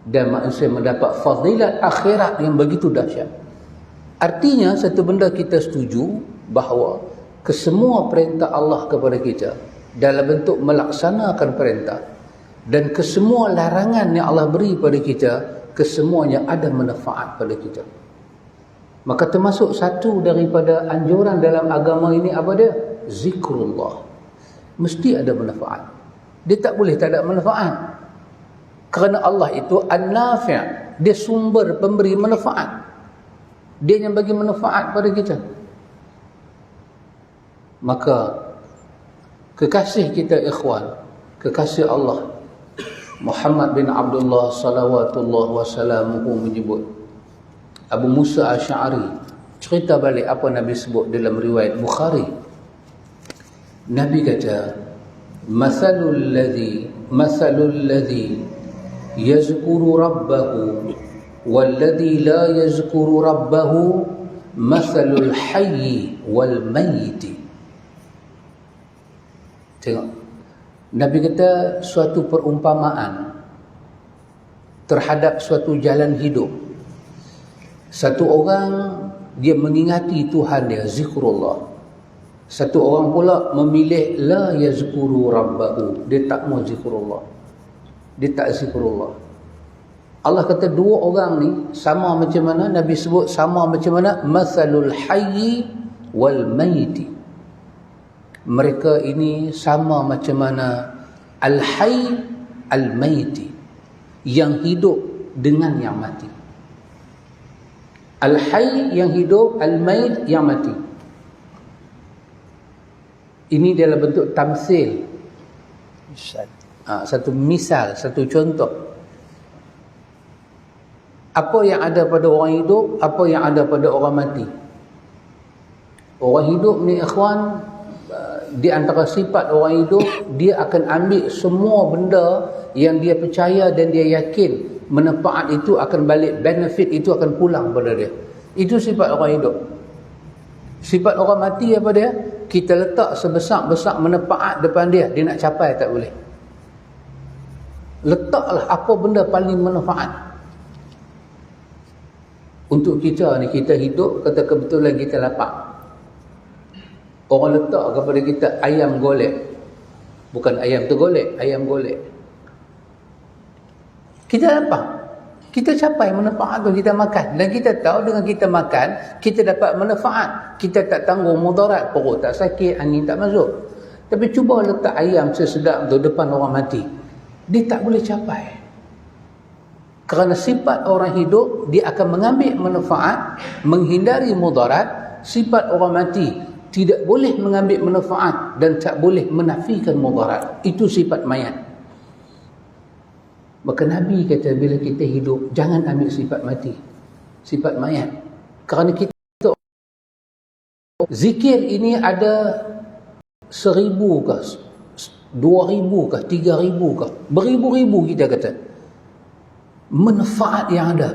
dan manusia mendapat fadilat akhirat yang begitu dahsyat. Artinya satu benda kita setuju bahawa kesemua perintah Allah kepada kita dalam bentuk melaksanakan perintah, dan kesemua larangan yang Allah beri pada kita, kesemuanya ada manfaat pada kita. Maka termasuk satu daripada anjuran dalam agama ini apa dia? Zikrullah. Mesti ada manfaat. Dia tak boleh tak ada manfaat. Kerana Allah itu an-nafi', dia sumber pemberi manfaat. Dia yang bagi manfaat pada kita. Maka kekasih kita ikhwan, kekasih Allah Muhammad bin Abdullah salawatullah wassalamuhu menyebut, Abu Musa Asy'ari cerita balik apa Nabi sebut dalam riwayat Bukhari. Nabi kata mathalul ladzi yazkuru rabbahu walladzi la yazkuru rabbahu mathalul hayyi wal mayyiti. Tengok, Nabi kata suatu perumpamaan terhadap suatu jalan hidup. Satu orang dia mengingati Tuhan dia, zikrullah. Satu orang pula memilih la yazkuru rabbahu, dia tak mau zikrullah, dia tak zikrullah. Allah kata dua orang ni sama macam mana? Nabi sebut sama macam mana? Mathalul hayyi wal mayyiti. Mereka ini sama macam mana al-hayy al-mayyiti, yang hidup dengan yang mati. Al-hayy yang hidup, al-mayyit yang mati. Ini dalam bentuk tamsil, satu misal, satu contoh. Apa yang ada pada orang hidup, apa yang ada pada orang mati. Orang hidup ni ikhwan, di antara sifat orang hidup, dia akan ambil semua benda yang dia percaya dan dia yakin manfaat itu akan balik, benefit itu akan pulang pada dia. Itu sifat orang hidup. Sifat orang mati apa dia? Kita letak sebesar-besar manfaat depan dia, dia nak capai tak boleh. Letaklah apa benda paling manfaat untuk kita ni. Kita hidup, kata kebetulan kita lapar, orang letak kepada kita ayam golek, bukan ayam tergolek, ayam golek. Kita lapar, kita capai manfaat tu, kita makan, dan kita tahu dengan kita makan kita dapat manfaat, kita tak tanggung mudarat, perut tak sakit, angin tak masuk. Tapi cuba letak ayam sesedap tu depan orang mati, dia tak boleh capai. Kerana sifat orang hidup, dia akan mengambil manfaat, menghindari mudarat. Sifat orang mati, tidak boleh mengambil manfaat dan tak boleh menafikan mudarat. Itu sifat mayat. Maka Nabi kata, bila kita hidup, jangan ambil sifat mati, sifat mayat. Kerana kita, zikir ini ada 1,000 kah, 2,000 kah, 3,000 kah, beribu-ribu kita kata manfaat yang ada.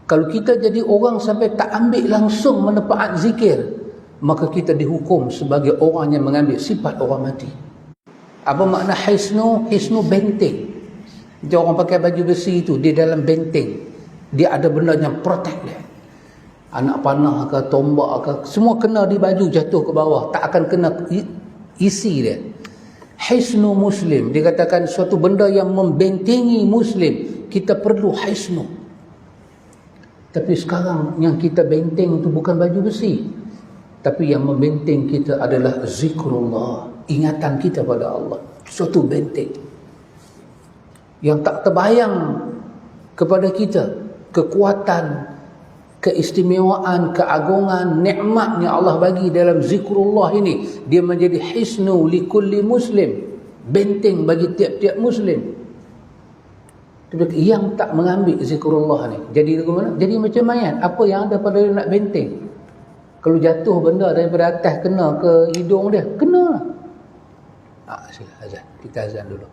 Kalau kita jadi orang sampai tak ambil langsung manfaat zikir, maka kita dihukum sebagai orang yang mengambil sifat orang mati. Apa makna hisnu? Hisnu benteng. Dia orang pakai baju besi itu, di dalam benteng dia ada benda yang protect dia. Anak panah ke, tombak ke, semua kena di baju, jatuh ke bawah, tak akan kena isi dia. Hisnu muslim, dikatakan suatu benda yang membentengi muslim. Kita perlu hisnu. Tapi sekarang yang kita benteng itu bukan baju besi, tapi yang membenteng kita adalah zikrullah, ingatan kita pada Allah. Suatu benteng yang tak terbayang kepada kita, kekuatan, keistimewaan, keagungan, nikmatnya Allah bagi dalam zikrullah ini. Dia menjadi hisnu li kulli muslim, benteng bagi tiap-tiap muslim. Tapi yang tak mengambil zikrullah ni, jadi bagaimana? Jadi macam mayat. Apa yang ada pada dia nak benteng? Kalau jatuh benda daripada atas kena ke hidung dia, kena. Sila azan. Kita azan dulu.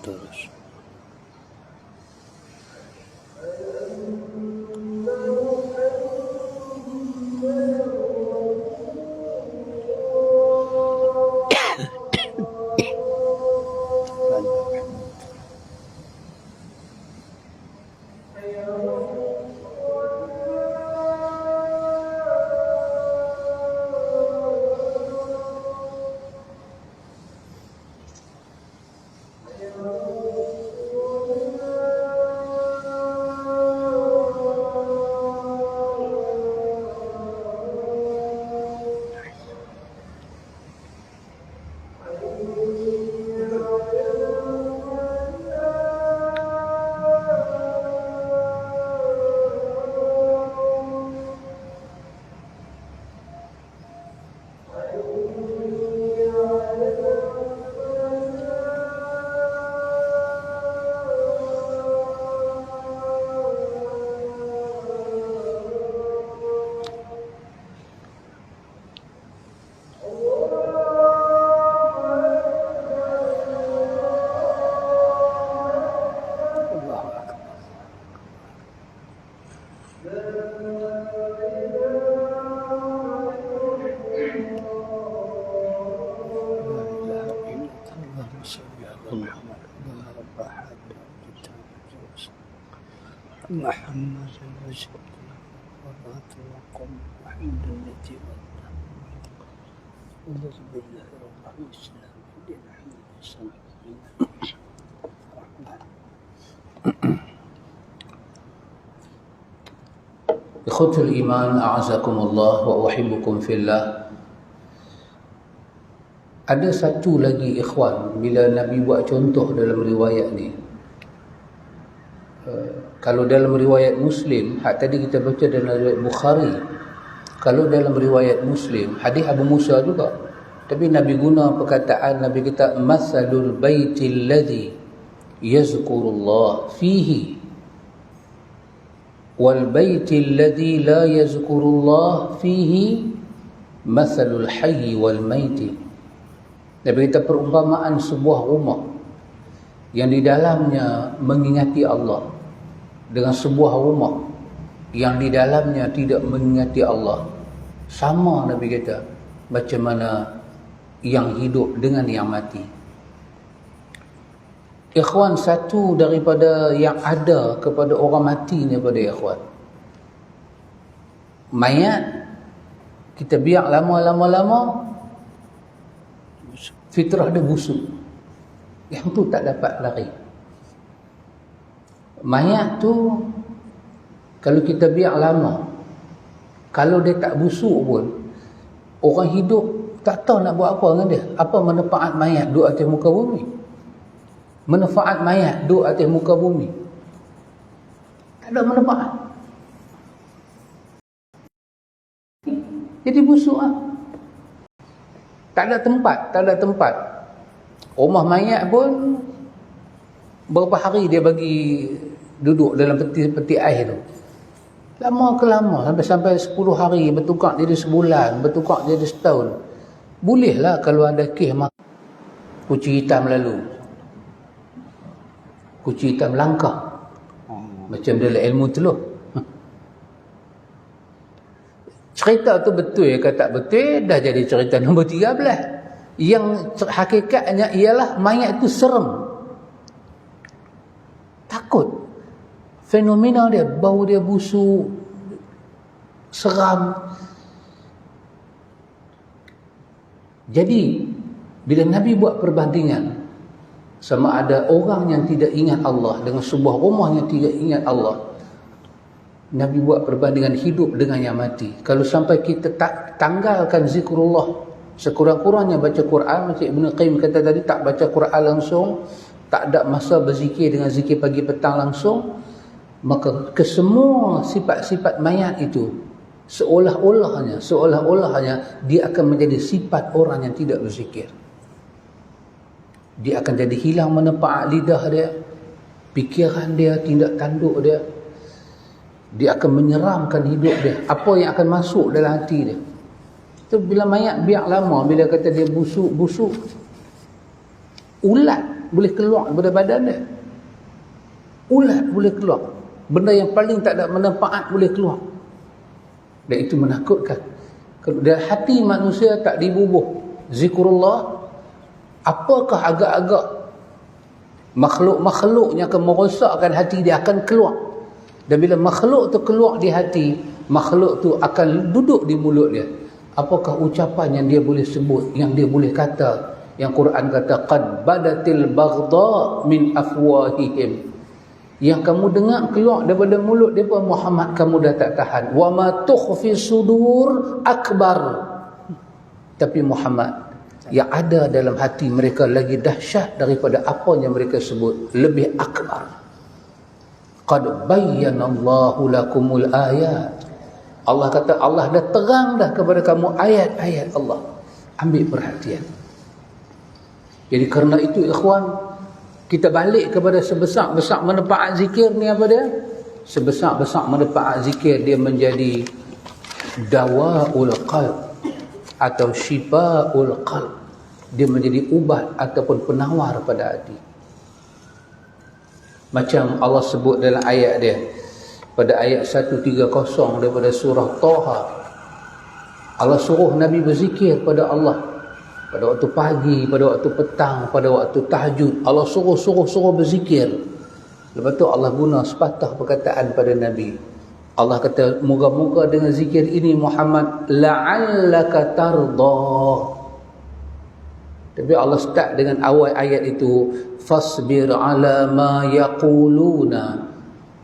Terus محمد رسول الله وقم الحمد التي أعوذ بالله رب الإسلام دين حمد السلام Ikhwatul iman, a'azakumullah wa uhibbukum fillah. Ada satu lagi ikhwan, bila Nabi buat contoh dalam riwayat ni. Kalau dalam riwayat Muslim, tadi kita baca dalam riwayat Bukhari. Kalau dalam riwayat Muslim, hadis Abu Musa juga. Tapi Nabi guna perkataan, Nabi kata masalul baitil ladzi yazkurullah fihi wal baitil ladzi la yazkurullah fihi masalul hayy wal maiti. Nabi kata perumpamaan sebuah rumah yang di dalamnya mengingati Allah dengan sebuah rumah yang di dalamnya tidak mengingati Allah, sama Nabi kata macam mana yang hidup dengan yang mati. Ikhwan, satu daripada yang ada kepada orang mati ni pada ikhwan, mayat kita biar lama-lama fitrah dia busuk, yang tu tak dapat lari. Mayat tu kalau kita biar lama, kalau dia tak busuk pun, orang hidup tak tahu nak buat apa dengan dia. Apa manfaat mayat duduk atas muka bumi? Manfaat mayat duduk atas muka bumi, tak ada manfaat. Jadi busuk lah. Tak ada tempat. Rumah mayat pun berapa hari dia bagi duduk dalam peti air tu. Lama ke lama, sampai 10 hari, bertukar jadi sebulan, bertukar jadi setahun. Bolehlah kalau ada kes kucing hitam lalu. Kucing hitam langkah. Macam dalam ilmu teluh. Cerita tu betul ke tak betul, dah jadi cerita nombor 13. Yang hakikatnya ialah mayat itu serem. Takut. Fenomena dia, bau dia busuk, seram. Jadi bila Nabi buat perbandingan sama ada orang yang tidak ingat Allah dengan sebuah rumah yang tidak ingat Allah, Nabi buat perbandingan hidup dengan yang mati. Kalau sampai kita tak tanggalkan zikrullah, sekurang-kurangnya baca Quran, macam Ibn Qayyim kata tadi, tak baca Quran langsung, tak ada masa berzikir dengan zikir pagi petang langsung, maka kesemua sifat-sifat mayat itu seolah-olahnya dia akan menjadi sifat orang yang tidak berzikir. Dia akan jadi hilang manfaat lidah dia, fikiran dia, tindak tanduk dia. Dia akan menyeramkan hidup dia. Apa yang akan masuk dalam hati dia. Itu bila mayat biar lama, bila kata dia busuk, ulat boleh keluar daripada badan dia. Ulat boleh keluar. Benda yang paling tak ada manfaat boleh keluar. Dan itu menakutkan. Kalau dalam hati manusia tak dibubuh zikrullah, apakah agak-agak makhluk-makhluk yang akan merosakkan hati dia akan keluar. Dan bila makhluk tu keluar di hati, makhluk tu akan duduk di mulut dia. Apakah ucapan yang dia boleh sebut, yang dia boleh kata, yang Quran kata qad badatil baghdha min afwahihim, yang kamu dengar keluar daripada mulut depa Muhammad, kamu dah tak tahan. Wa ma tukhfi sudur akbar, tapi Muhammad, yang ada dalam hati mereka lagi dahsyat daripada apa yang mereka sebut, lebih akbar. Qad bayyanallahu lakumul ayat, Allah kata Allah dah terang dah kepada kamu ayat-ayat Allah. Ambil perhatian. Jadi kerana itu ikhwan, kita balik kepada sebesar-besar manfaat zikir ni apa dia? Sebesar-besar manfaat zikir dia menjadi dawaul qalb atau syifaul qalb. Dia menjadi ubat ataupun penawar pada hati. Macam Allah sebut dalam ayat dia, pada ayat 130 daripada surah Taha, Allah suruh Nabi berzikir pada Allah pada waktu pagi, pada waktu petang, pada waktu tahajud. Allah suruh berzikir. Lepas tu Allah guna sepatah perkataan pada Nabi. Allah kata, moga-moga dengan zikir ini Muhammad la'allaka tarda. Tapi Allah start dengan awal ayat itu, fasbir ala ma yaquluna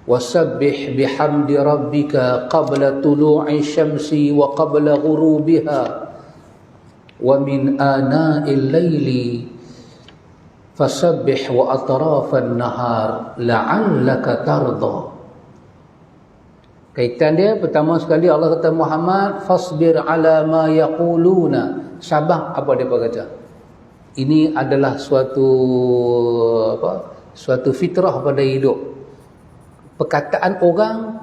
wasabbih bihamdi rabbika qabla tulu'i syamsi wa qabla ghurubiha wa min ana'il laili fasabbih wa atrafan nahar la'allaka tarda. Kaitan dia pertama sekali Allah kata Muhammad fasbir ala ma yaquluna. Sabar apa dia kata? Ini adalah suatu fitrah pada hidup. Perkataan orang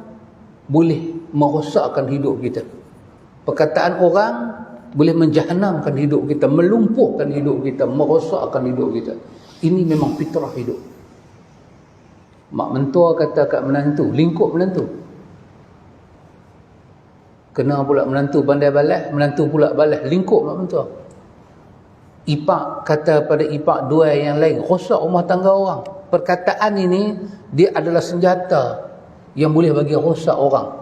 boleh merosakkan hidup kita. Perkataan orang boleh menjahannamkan hidup kita, melumpuhkan hidup kita, merosakkan hidup kita. Ini memang fitrah hidup. Mak mentua kata kat menantu, lingkup menantu. Kena pula menantu pandai balas, menantu pula balas, lingkup mak mentua. Ipak kata pada ipak dua yang lain, rosak rumah tangga orang. Perkataan ini dia adalah senjata yang boleh bagi rosak orang.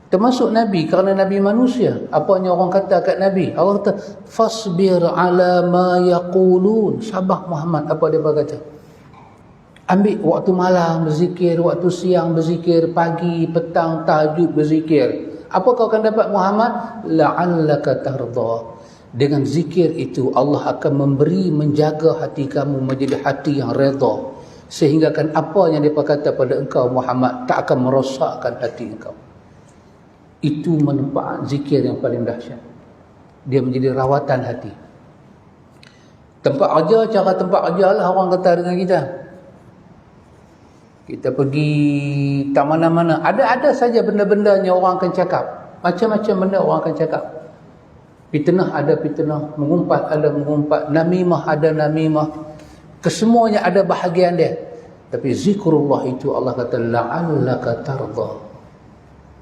Termasuk Nabi, kerana Nabi manusia. Apanya orang kata kat Nabi? Allah kata fasbir ala ma yaqulun. Sabar Muhammad, apa dia kata? Ambil waktu malam berzikir, waktu siang berzikir, pagi, petang, tahajud berzikir. Apa kau akan dapat Muhammad? La'allaka tarda. Dengan zikir itu Allah akan memberi, menjaga hati kamu menjadi hati yang redha, sehingga kan apa yang dia kata pada engkau Muhammad tak akan merosakkan hati engkau. Itu manfaat zikir yang paling dahsyat. Dia menjadi rawatan hati. Tempat kerja, cara tempat kerja lah orang kata dengan kita. Kita pergi tak mana-mana, ada saja benda-benda yang orang akan cakap. Macam-macam benda orang akan cakap. Fitnah ada fitnah, mengumpat ada mengumpat, namimah ada namimah. Kesemuanya ada bahagian dia. Tapi zikrullah itu Allah kata la'allaka tarda.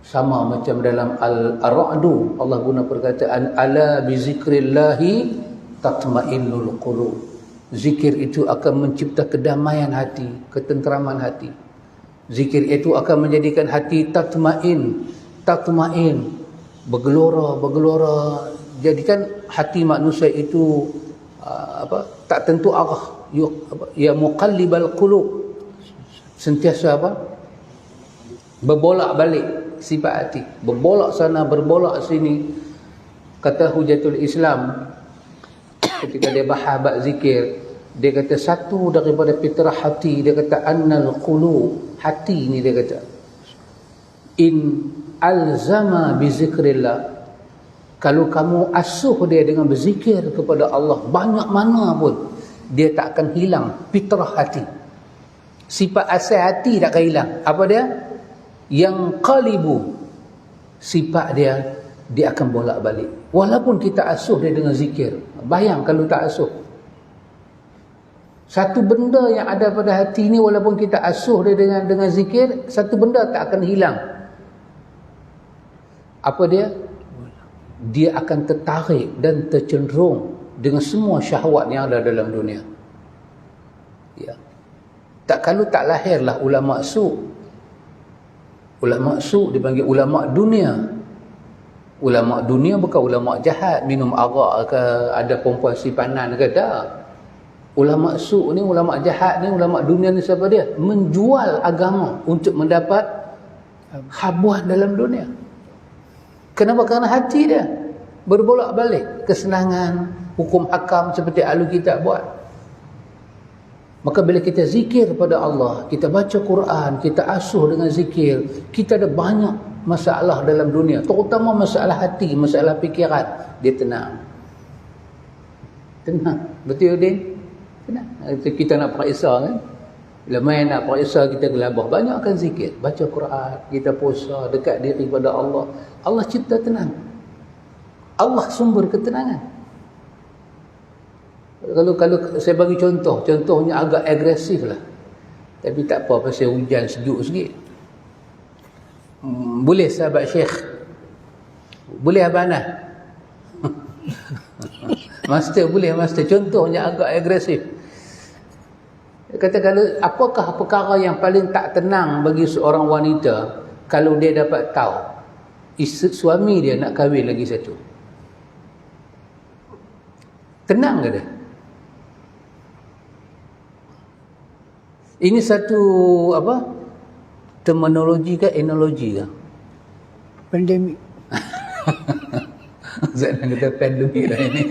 Sama macam dalam Al-Ra'du, Allah guna perkataan ala bi zikrillahi tatma'innul qulub. Zikir itu akan mencipta kedamaian hati, ketenteraman hati. Zikir itu akan menjadikan hati tatma'in, bergelora. Jadikan hati manusia itu tak tentu arah, ya muqallibal qulub, sentiasa berbolak-balik sifat hati, berbolak sana berbolak sini. Kata Hujatul Islam ketika dia bahas bab zikir, dia kata satu daripada fitrah hati, dia kata annal qulub, hati ni dia kata in alzama bi zikrillah, kalau kamu asuh dia dengan berzikir kepada Allah banyak mana pun, dia tak akan hilang fitrah hati. Sifat asal hati tak akan hilang. Apa dia? Yang qalibu, sifat dia akan bolak-balik. Walaupun kita asuh dia dengan zikir. Bayang kalau tak asuh. Satu benda yang ada pada hati ni, walaupun kita asuh dia dengan zikir, satu benda tak akan hilang. Apa dia? Dia akan tertarik dan tercenderung dengan semua syahwat yang ada dalam dunia. Ya. Tak kalau tak lahirlah ulama su'. Ulama su' dipanggil ulama dunia. Ulama dunia bukan ulama jahat, minum arak ke, ada perempuan sipanan ke, tak. Ulama su' ni, ulama jahat ni, ulama dunia ni siapa dia? Menjual agama untuk mendapat habuan dalam dunia. Kenapa? Kerana hati dia berbolak-balik kesenangan, hukum hakam seperti ahli kitab buat. Maka bila kita zikir pada Allah, kita baca Quran, kita asuh dengan zikir, kita ada banyak masalah dalam dunia, terutama masalah hati, masalah fikiran, dia tenang. Tenang. Betul Din? Tenang. Kita nak periksa kan? Bila main nak periksa, kita gelabah. Banyakkan zikir, baca Quran, kita puasa, dekat diri pada Allah. Allah cipta tenang. Allah sumber ketenangan. Kalau saya bagi contohnya agak agresif lah. Tapi tak apa, pasal hujan sejuk sikit. Boleh sahabat Syekh? Boleh Abang Anas? Master boleh, master. Contohnya agak agresif. Dia kata, kalau apakah perkara yang paling tak tenang bagi seorang wanita kalau dia dapat tahu suami dia nak kahwin lagi satu? Tenang ke dia? Ini satu apa? Terminologi ke analogi ke? Pandemik. Saya nak kata pandemik lah ini.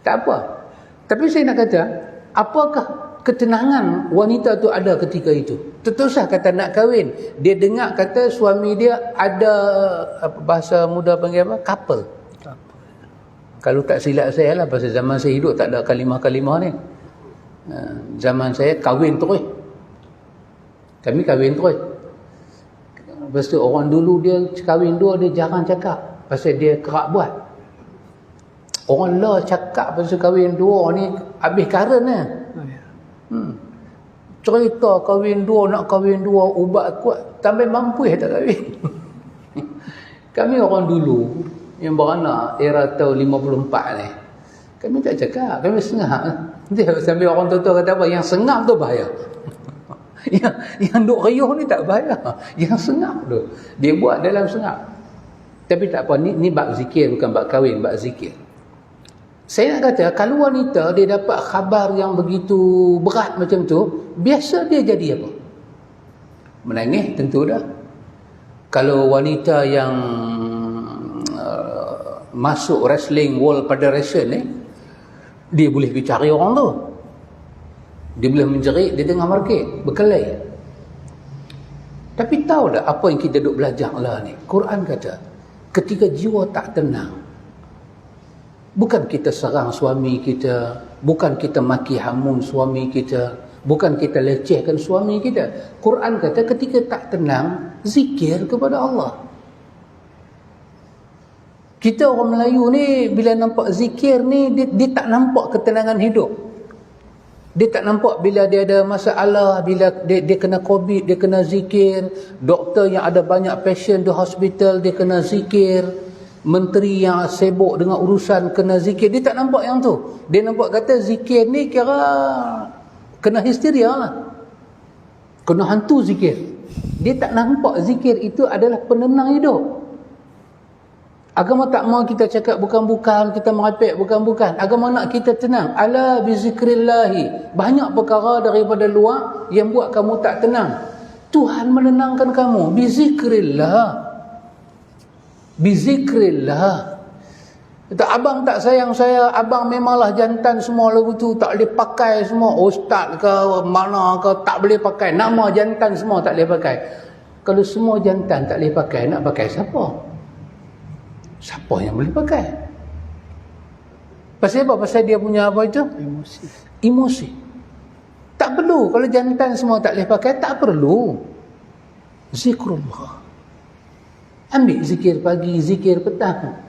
Tak apa. Tapi saya nak kata, apakah ketenangan wanita tu ada ketika itu? Terusah kata nak kahwin. Dia dengar kata suami dia ada, apa bahasa muda panggil apa? Couple. Kalau tak silap saya lah, pasal zaman saya hidup tak ada kalimah-kalimah ni. Zaman saya kahwin terus. Kami kahwin terus. Lepas tu orang dulu dia kahwin dua, dia jarang cakap. Pasal dia kerak buat. Orang lah cakap pasal kahwin dua ni habis karen lah. Cerita kahwin dua, nak kahwin dua, ubat kuat, sampai mampu tak kahwin. Kami orang dulu yang beranak era tahun 54 ni, kami tak cakap, kami sengap. Nanti sambil orang tua kata apa, yang sengap tu bahaya. yang duk riuh ni tak bahaya, yang sengap tu dia buat dalam sengap. Tapi tak apa, ni bab zikir, bukan bab kahwin, bab zikir. Saya nak kata, kalau wanita dia dapat khabar yang begitu berat macam tu, biasa dia jadi apa? Menangis, tentu dah. Kalau wanita yang masuk wrestling world federation ni, dia boleh pergi cari orang tu. Dia boleh menjerit di tengah market, berkelahi. Tapi tahu tak apa yang kita duk belajar lah ni? Quran kata, ketika jiwa tak tenang, bukan kita serang suami kita, bukan kita maki hamun suami kita, bukan kita lecehkan suami kita. Quran kata ketika tak tenang, zikir kepada Allah. Kita orang Melayu ni bila nampak zikir ni, dia tak nampak ketenangan hidup. Dia tak nampak bila dia ada masalah, bila dia kena COVID, dia kena zikir. Doktor yang ada banyak pasien di hospital, dia kena zikir. Menteri yang sibuk dengan urusan kena zikir, dia tak nampak yang tu. Dia nampak kata zikir ni kira kena histeria lah, kena hantu zikir. Dia tak nampak zikir itu adalah penenang hidup. Agama tak mau kita cakap bukan-bukan, kita merapik bukan-bukan. Agama nak kita tenang. Ala bizikrillahi. Banyak perkara daripada luar yang buat kamu tak tenang. Tuhan menenangkan kamu. Bizikrillah. Bizikrillah. Kata, abang tak sayang saya, abang memanglah jantan semua lagu tu, tak boleh pakai semua. Ustaz ke mana ke tak boleh pakai. Nama jantan semua tak boleh pakai. Kalau semua jantan tak boleh pakai, nak pakai siapa? Siapa yang boleh pakai? Pasal apa? Pasal dia punya apa itu? Emosi. Tak perlu. Kalau jantan semua tak boleh pakai, tak perlu. Zikrullah. Ambil zikir pagi, zikir petang.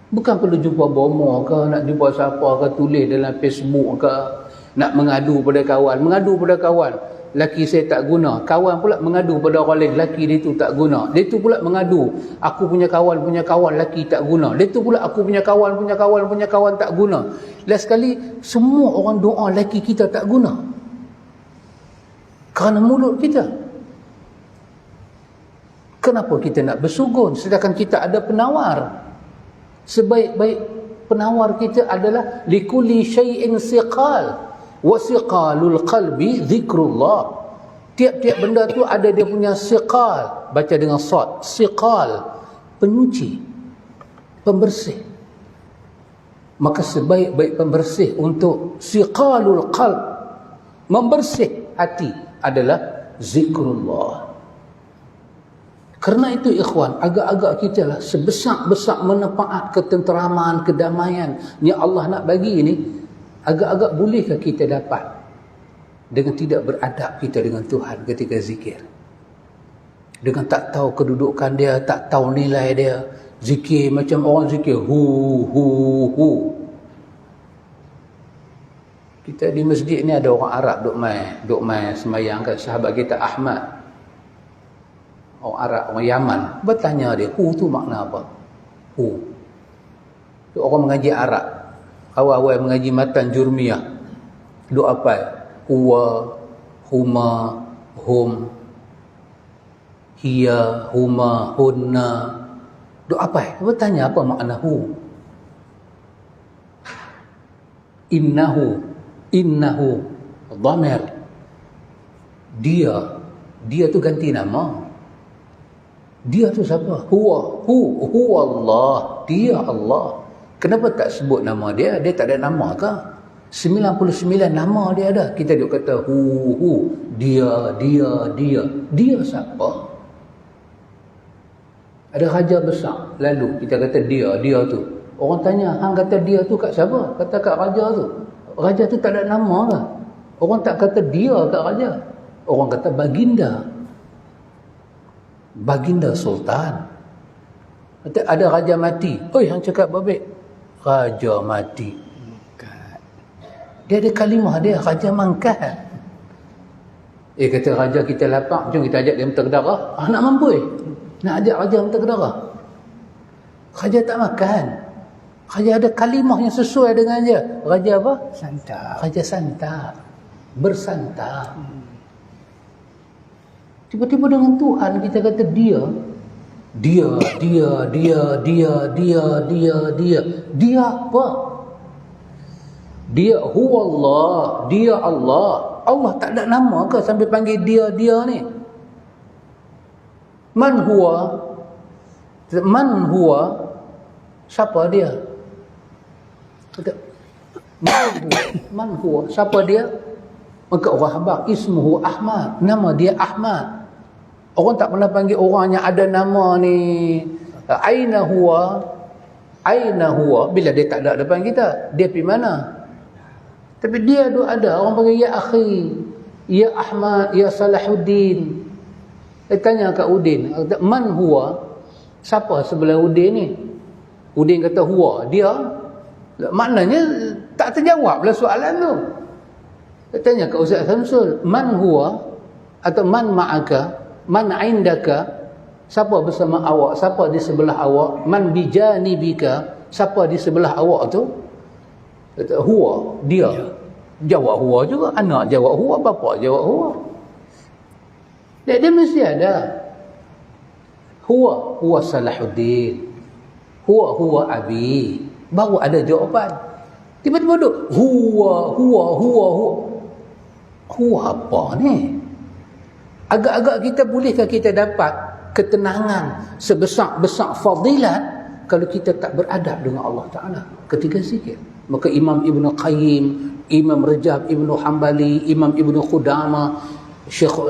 Bukan perlu jumpa bomo ke, nak jumpa siapa ke, tulis dalam Facebook ke, nak mengadu pada kawan. Mengadu pada kawan, laki saya tak guna. Kawan pula mengadu pada orang lain, laki dia tu tak guna. Dia tu pula mengadu, aku punya kawan, laki tak guna. Dia tu pula aku punya kawan tak guna. Last sekali, semua orang doa laki kita tak guna. Kerana mulut kita. Kenapa kita nak bersugun sedangkan kita ada penawar? Sebaik-baik penawar kita adalah likulli syai'in siqal wa siqalul qalbi zikrullah. Tiap-tiap benda tu ada dia punya siqal, baca dengan sad, siqal, penyuci, pembersih. Maka sebaik-baik pembersih untuk siqalul qalb, membersih hati, adalah zikrullah. Kerana itu ikhwan, agak-agak kita lah sebesar-besar manfaat ketenteraman, kedamaian yang Allah nak bagi ini, agak-agak bolehkah kita dapat dengan tidak beradab kita dengan Tuhan ketika zikir? Dengan tak tahu kedudukan dia, tak tahu nilai dia, zikir macam orang zikir hu. Kita di masjid ni ada orang Arab duk mai sembahyang kat sahabat kita Ahmad. Orang Arab, orang Yaman, bertanya dia, hu tu makna apa? Hu. Orang mengaji Arab, awal-awal mengaji matan jurmiyah, duk apa? Huwa, huma, hum, hiya, huma, hunna. Duk apa? Dia bertanya apa makna hu. Innahu dhamir. Dia tu ganti nama. Dia tu siapa? Huwa Allah. Dia Allah. Kenapa tak sebut nama dia? Dia tak ada nama ke? 99 nama dia ada. Kita duk kata hu. Dia. Dia siapa? Ada raja besar. Lalu kita kata dia tu. Orang tanya, hang kata dia tu kat siapa? Kata kat raja tu. Raja tu tak ada nama ke? Orang tak kata dia kat raja. Orang kata baginda. Baginda Sultan. Kata ada raja mati. Oi, hang cakap babek. Raja mati. Dia ada kalimah dia, raja mangkat. Kata raja kita lapar, jom kita ajak dia muntah ke darah. Nak mampu nak ajak raja muntah ke darah. Raja tak makan. Raja ada kalimah yang sesuai dengan dia. Raja apa? Santap. Raja santap. Bersantap. Tiba-tiba dengan Tuhan kita kata dia. Dia apa? Dia huwa Allah. Dia Allah. Allah tak ada nama ke sampai panggil dia ni? Man huwa? Siapa dia? Man huwa? Siapa dia? Maka orang habaq ismuhu Ahmad. Nama dia Ahmad. Orang tak pernah panggil orang yang ada nama ni. Aina huwa? Bila dia tak ada depan kita, dia pergi mana? Tapi dia tu ada. Orang panggil ya akhi, ya Ahmad, ya Salahuddin. Dia tanya kat Udin, man huwa? Siapa sebelah Udin ni? Udin kata huwa, dia. Maknanya tak terjawablah soalan tu. Dia tanya kat Ustaz Samsul, man huwa? Atau man ma'aka? Man indaka? Siapa bersama awak? Siapa di sebelah awak? Man bijanibika? Siapa di sebelah awak tu? Kata huwa, dia. Jawab huwa juga. Anak jawab huwa, bapa jawab huwa. Dia mesti ada. Huwa Salahuddin. Huwa abi. Baru ada jawapan. Tiba-tiba duduk huwa. Huwa apa ni? Agak-agak kita bolehkah kita dapat ketenangan sebesar-besar fadilat kalau kita tak beradab dengan Allah Ta'ala ketika zikir? Maka Imam Ibn Qayyim, Imam Rajab Ibn Hanbali, Imam Ibn Qudama, Syekh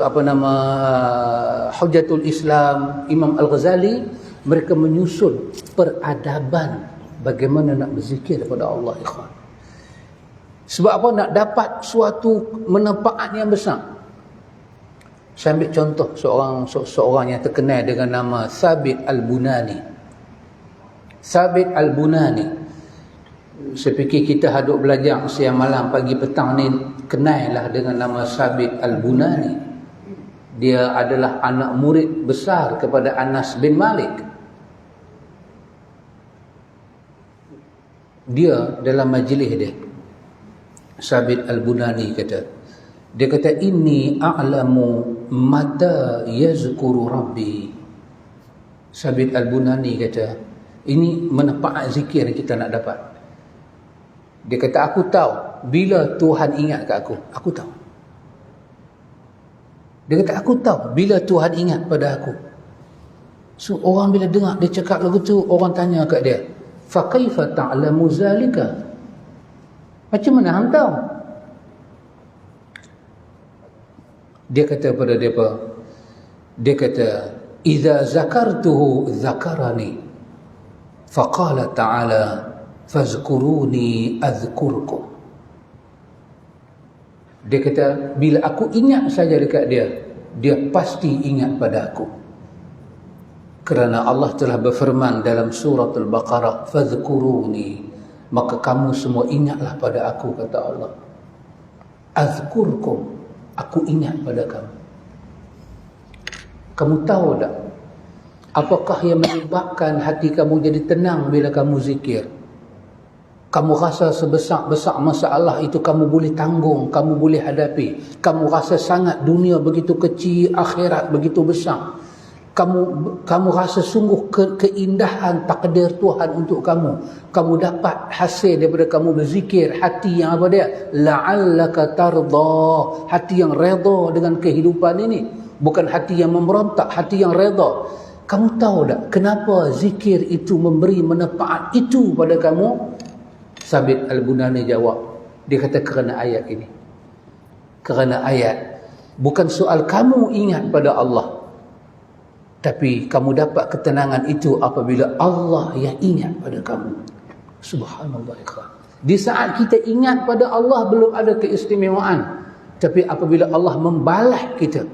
Hujjatul Islam, Imam Al-Ghazali, mereka menyusun peradaban bagaimana nak berzikir kepada Allah, ikhwan. Sebab apa? Nak dapat suatu manfaat yang besar. Saya ambil contoh seorang yang terkenal dengan nama Thabit Al-Bunani. Thabit Al-Bunani. Saya fikir kita hadut belajar siang malam pagi petang ni, kenallah dengan nama Thabit Al-Bunani. Dia adalah anak murid besar kepada Anas bin Malik. Dia dalam majlis dia, Thabit Al-Bunani dia kata inni a'lamu mata yazkuru rabbi. Thabit Al-Bunani kata, ini manfaat zikir yang kita nak dapat. Dia kata, aku tahu bila Tuhan ingat kat aku. Aku tahu. Dia kata, aku tahu bila Tuhan ingat pada aku. So orang bila dengar dia cakap lagu tu, orang tanya kat dia, fa kaifa ta'lamu zalika? Macam mana hang tahu? Dia kata pada depa, dia kata, idza zakartuhu zakarani. Faqala ta'ala fazkuruni azkurkum. Dia kata, bila aku ingat saja dekat dia, dia pasti ingat pada aku. Kerana Allah telah berfirman dalam surah Al-Baqarah, fazkuruni, maka kamu semua ingatlah pada aku, kata Allah. Azkurkum, aku ingat pada kamu. Kamu tahu tak apakah yang menyebabkan hati kamu jadi tenang bila kamu zikir? Kamu rasa sebesar-besar masalah itu kamu boleh tanggung, kamu boleh hadapi. Kamu rasa sangat dunia begitu kecil, akhirat begitu besar. Kamu rasa sungguh keindahan takdir Tuhan untuk kamu. Kamu dapat hasil daripada kamu berzikir, hati yang apa dia? La'allaka tarda, hati yang redha dengan kehidupan ini. Bukan hati yang memberontak, hati yang redha. Kamu tahu tak kenapa zikir itu memberi manfaat itu pada kamu? Sabit Al-Bunani jawab. Dia kata kerana ayat ini. Kerana ayat. Bukan soal kamu ingat pada Allah. Tapi kamu dapat ketenangan itu apabila Allah yang ingat pada kamu. Subhanallah ikhwan. Di saat kita ingat pada Allah belum ada keistimewaan. Tapi apabila Allah membalas kita,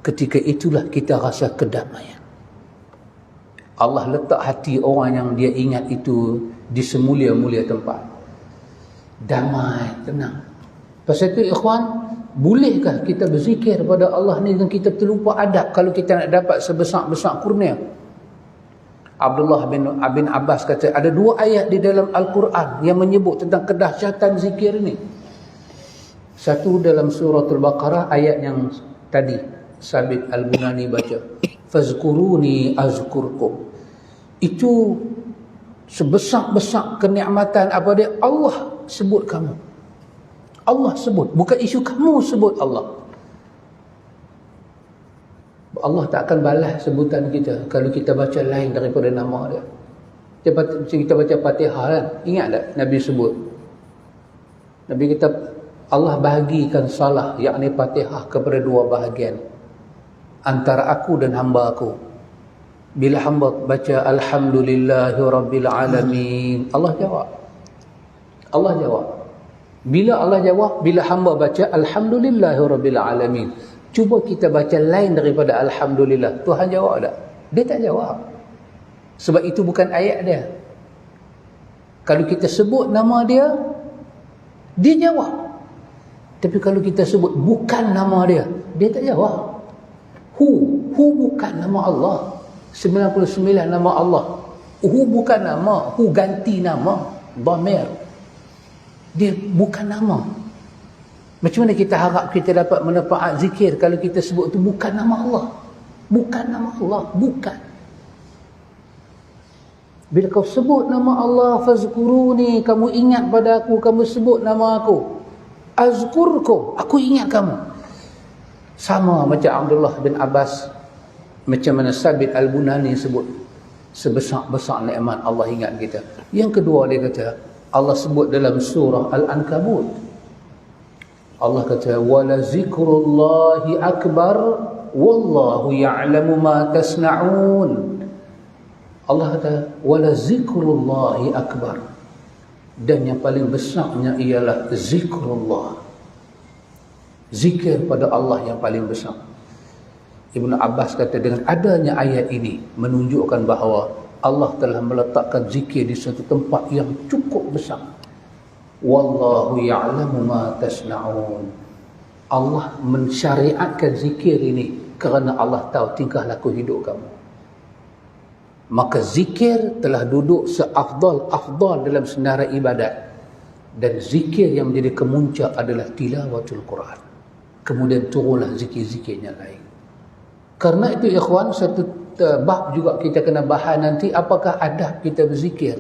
ketika itulah kita rasa kedamaian. Allah letak hati orang yang dia ingat itu di semulia-mulia tempat. Damai, tenang. Pasal itu ikhwan, bolehkah kita berzikir pada Allah ni dan kita terlupa adab kalau kita nak dapat sebesar-besar kurnia? Abdullah bin Abbas kata, ada 2 ayat di dalam Al-Quran yang menyebut tentang kedahsyatan zikir ini. Satu dalam surah Al-Baqarah, ayat yang tadi Sabit Al-Bunani baca, fazkuruni azkurkum. Itu sebesar-besar kenikmatan apa dia? Allah sebut kamu. Allah sebut, bukan isu kamu sebut Allah. Allah tak akan balas sebutan kita kalau kita baca lain daripada nama dia. Kita baca Fatihah kan, ingat tak Nabi sebut? Nabi kata Allah bahagikan salah, yakni Fatihah kepada 2 bahagian, antara aku dan hamba aku. Bila hamba baca Alhamdulillahi Rabbil Alamin, Allah jawab. Allah jawab. Bila Allah jawab, bila hamba baca Alhamdulillahi Rabbil Alamin, cuba kita baca lain daripada Alhamdulillah, Tuhan jawab tak? Dia tak jawab. Sebab itu bukan ayat dia. Kalau kita sebut nama dia, dia jawab. Tapi kalau kita sebut bukan nama dia, dia tak jawab. Hu bukan nama Allah. 99 nama Allah. Hu bukan nama, hu ganti nama, dhamir. Dia bukan nama. Macam mana kita harap kita dapat manfaat zikir kalau kita sebut itu bukan nama Allah? Bukan nama Allah, bukan. Bila kau sebut nama Allah, fazkuruni, kamu ingat pada aku, kamu sebut nama aku. Azkurkum, aku ingat kamu. Sama macam Abdullah bin Abbas, macam mana Sabit Al-Bunani sebut, sebesar-besar nikmat Allah ingat kita. Yang kedua dia kata, Allah sebut dalam surah Al-Ankabut, Allah kata wala zikrullahi akbar wallahu ya'lamu ma tasna'un. Allah kata wala zikrullahi akbar, dan yang paling besarnya ialah zikrullah, zikir pada Allah yang paling besar. Ibnu Abbas kata dengan adanya ayat ini menunjukkan bahawa Allah telah meletakkan zikir di satu tempat yang cukup besar. Wallahu ya'lamu ma tasna'un. Allah mensyariatkan zikir ini kerana Allah tahu tingkah laku hidup kamu. Maka zikir telah duduk seafdal dalam senarai ibadat. Dan zikir yang menjadi kemuncak adalah tilawatul Quran. Kemudian turunlah zikir-zikirnya lain. Karena itu ikhwan, satu bab juga kita kena bahas nanti, apakah adab kita berzikir.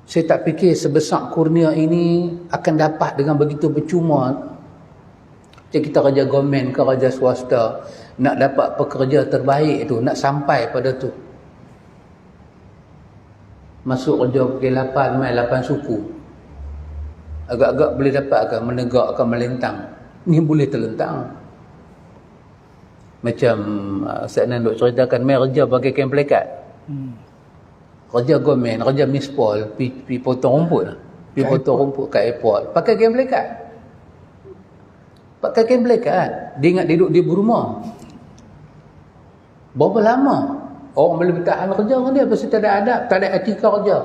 Saya tak fikir sebesar kurnia ini akan dapat dengan begitu percuma. Jadi kita kerja government ke kerja swasta, nak dapat pekerja terbaik itu, nak sampai pada tu. Masuk kerja pukul 8, main 8 suku. Agak-agak boleh dapat akan menegak, akan melentang. Ni boleh terlentang. Macam saya nak ceritakan, main kerja pakai kain pelekat. Kerja government, kerja mispol, pi potong rumput. Pi potong rumput kat airport. Pakai kain pelekat. Pakai kain pelekat. Dia ingat duduk di rumah. Berapa lama orang boleh bertahan kerja dengan dia? Pasal tak ada adab, tak ada etika kerja.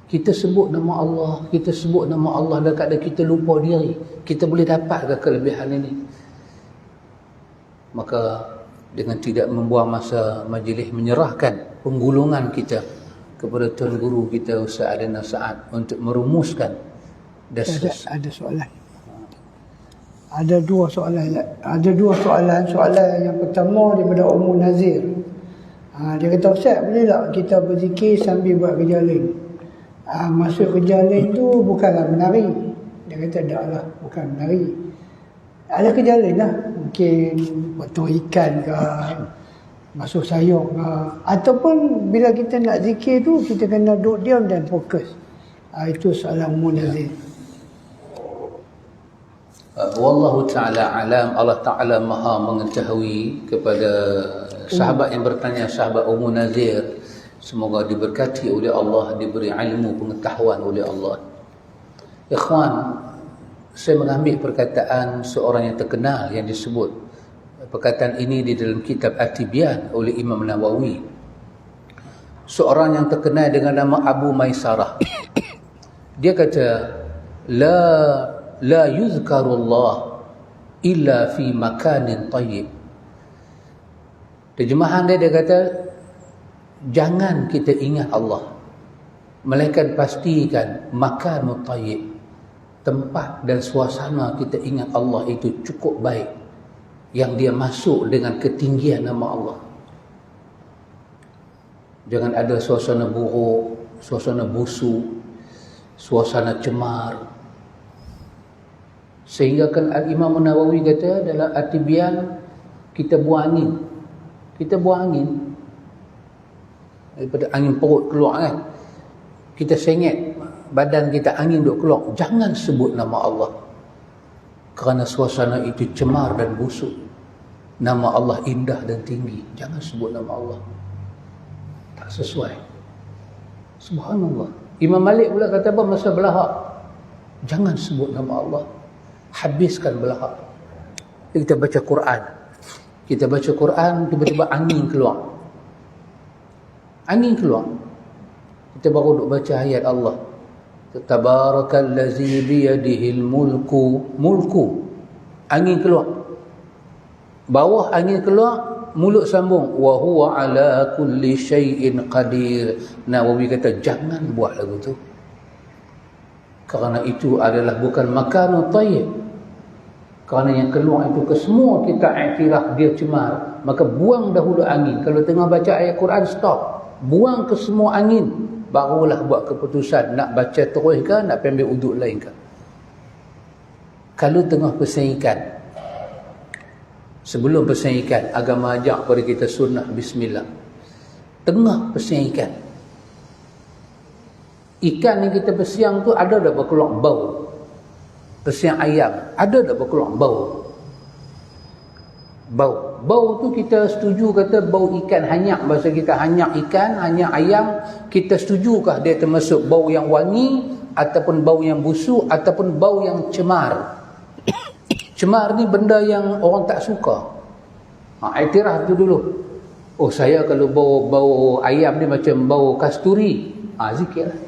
Kita sebut nama Allah, kita sebut nama Allah, dan kadang kita lupa diri. Kita boleh dapat ke kelebihan ini? Maka dengan tidak membuang masa majlis, menyerahkan penggulungan kita kepada Tuan Guru kita Ustaz Adnan Saad untuk merumuskan ada soalan. Ada dua soalan. Soalan yang pertama daripada Ummu Nazir. Dia kata, Ustaz, boleh tak kita berzikir sambil buat kerja lain? Maksud kerja lain tu bukanlah menari. Dia kata, tak lah, bukan menari. Ada kerja lain lah. Mungkin potong ikan ke, masuk sayur ke. Ataupun bila kita nak zikir tu, kita kena duduk diam dan fokus. Itu soalan Ummu Nazir. Wallahu ta'ala alam. Allah Ta'ala maha mengetahui. Kepada sahabat yang bertanya, sahabat Ummu Nazir, semoga diberkati oleh Allah, diberi ilmu pengetahuan oleh Allah. Ikhwan, saya mengambil perkataan seorang yang terkenal yang disebut, perkataan ini di dalam kitab At-Tibyan oleh Imam Nawawi. Seorang yang terkenal dengan nama Abu Maisarah. Dia kata, la yuzkarullah illa fi makanin tayyib. Terjemahan dia kata, jangan kita ingat Allah, melainkan pastikan makan tayyib, tempat dan suasana kita ingat Allah itu cukup baik, yang dia masuk dengan ketinggian nama Allah. Jangan ada suasana buruk, suasana busuk, suasana cemar. Sehingga kan Imam Nawawi kata dalam At-Tibyan, kita buang angin. Kita buang angin. Daripada angin perut keluar kan. Kita sengit badan kita, angin duk keluar. Jangan sebut nama Allah. Kerana suasana itu cemar dan busuk. Nama Allah indah dan tinggi. Jangan sebut nama Allah. Tak sesuai. Subhanallah. Imam Malik pula kata apa masa belahak? Jangan sebut nama Allah. Habiskan belahak. Kita baca Quran. Kita baca Quran, tiba-tiba angin keluar. Angin keluar. Kita baru duk baca ayat Allah. Tabarakallazi biyadihil mulku. Angin keluar. Bawah angin keluar, mulut sambung. Wa huwa ala kulli syai'in qadir. Nawawi kata, jangan buat lagu tu. Kerana itu adalah bukan makanun tayyib. Kerana yang keluar itu kesemua kita iktiraf dia cemar. Maka buang dahulu angin. Kalau tengah baca ayat Quran, stop. Buang ke semua angin. Barulah buat keputusan. Nak baca terus ke, nak ambil uduk lain ke. Kalau tengah pesan ikan. Sebelum pesan ikan, agama ajak kepada kita sunnah bismillah. Tengah pesan ikan. Ikan yang kita pesiang tu ada dah berkeluar bau. Pesiang ayam, ada dah berkeluar bau. Bau tu kita setuju kata bau ikan hanyak. Bahasa kita hanyak ikan, hanyak ayam. Kita setujukah dia termasuk bau yang wangi, ataupun bau yang busuk, ataupun bau yang cemar? Cemar ni benda yang orang tak suka. Iktiraf tu dulu. Oh, saya kalau bau ayam ni macam bau kasturi. Zikirlah.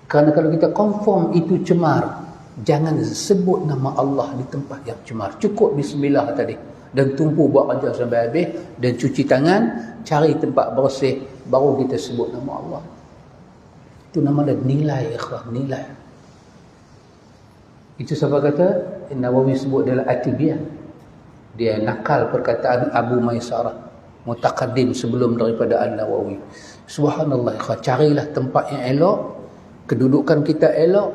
Kerana kalau kita confirm itu cemar, jangan sebut nama Allah di tempat yang cemar. Cukup bismillah tadi. Dan tumpu buat kerja sampai habis. Dan cuci tangan. Cari tempat bersih. Baru kita sebut nama Allah. Itu nama dia nilai, ikhwan. Nilai. Itu siapa kata? Nawawi sebut dalam At-Tibyan. Dia nakal perkataan Abu Maisarah, mutaqaddim sebelum daripada An-Nawawi. Subhanallah, ikhwan. Carilah tempat yang elok. Kedudukan kita elok.